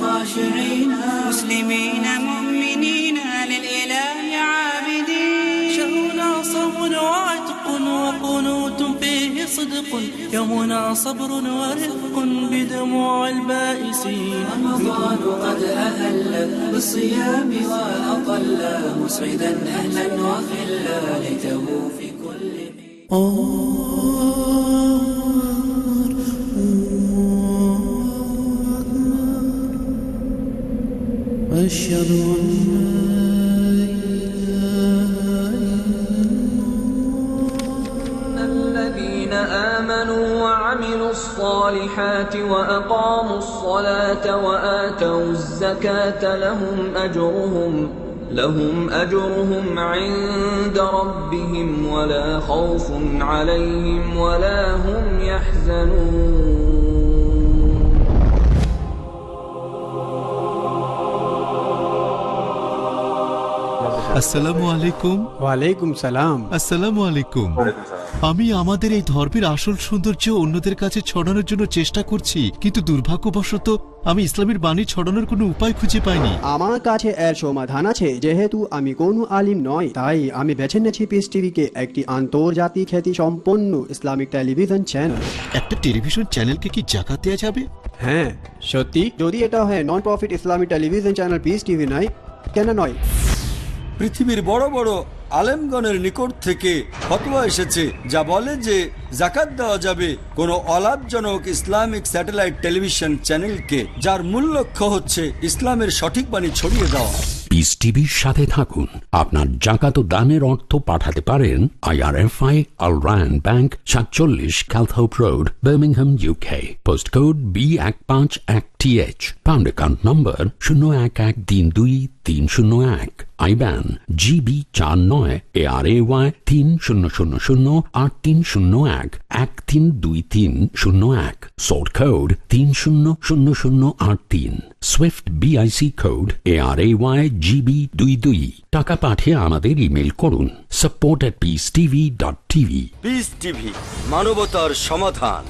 خاشعين مسلمين مؤمنين للإله عابدين. شهرنا صوم وعتق وقنوت فيه صدق، يومنا صبر ورفق بدموع البائسين. رمضان قد أهل بالصيام وأطل مسعدا أهلا وخلا ليته في كل أشهد أن الذين آمنوا وعملوا الصالحات وأقاموا الصلاة وآتوا الزكاة لهم أجرهم عند ربهم ولا خوف عليهم ولا هم يحزنون. আসসালামু আলাইকুম। ওয়ালাইকুম সালাম। আসসালামু আলাইকুম। আমি আমাদের এই ধর্মের আসল সৌন্দর্য অন্যদের কাছে ছড়ানোর জন্য চেষ্টা করছি, কিন্তু দুর্ভাগ্যবশত আমি ইসলামের বাণী ছড়ানোর কোনো উপায় খুঁজে পাইনি। আমার কাছে এর সমাধান আছে। যেহেতু আমি কোনো আলিম নই, তাই আমি বেছে নিয়েছি পিস টিভিকে, একটি আন্তর্জাতিক খ্যাতি সম্পন্ন ইসলামিক টেলিভিশন চ্যানেল। একটা টেলিভিশন চ্যানেলকে কি জাকাত দেওয়া যাবে? হ্যাঁ সত্যি, যদি এটা হয় non profit Islamic television channel piece TV নয়, কেন নয়? পৃথিবীর বড় বড় আলেমগণের নিকট থেকে ফতোয়া এসেছে যা বলে যে জাকাত দেওয়া যাবে কোনো অলাভজনক ইসলামিক স্যাটেলাইট টেলিভিশন চ্যানেলকে, যার মূল লক্ষ্য হচ্ছে ইসলামের সঠিক বাণী ছড়িয়ে দেওয়া। পিস টিভির সাথে থাকুন। আপনার জাকাত ও দানের অর্থ পাঠাতে পারেন IRFI Al Ryan Bank, 47 Calthorpe Road, Birmingham, UK. Postcode B151TH. Pound account number 01132301. IBAN GB49 ARAY 30008301 132301. Sort code 300083. Swift BIC code ARAY GB22. টাকা পাঠিয়ে আমাদের ইমেল করুন support@peacetv.tv. পিস টিভি, মানবতার সমাধান।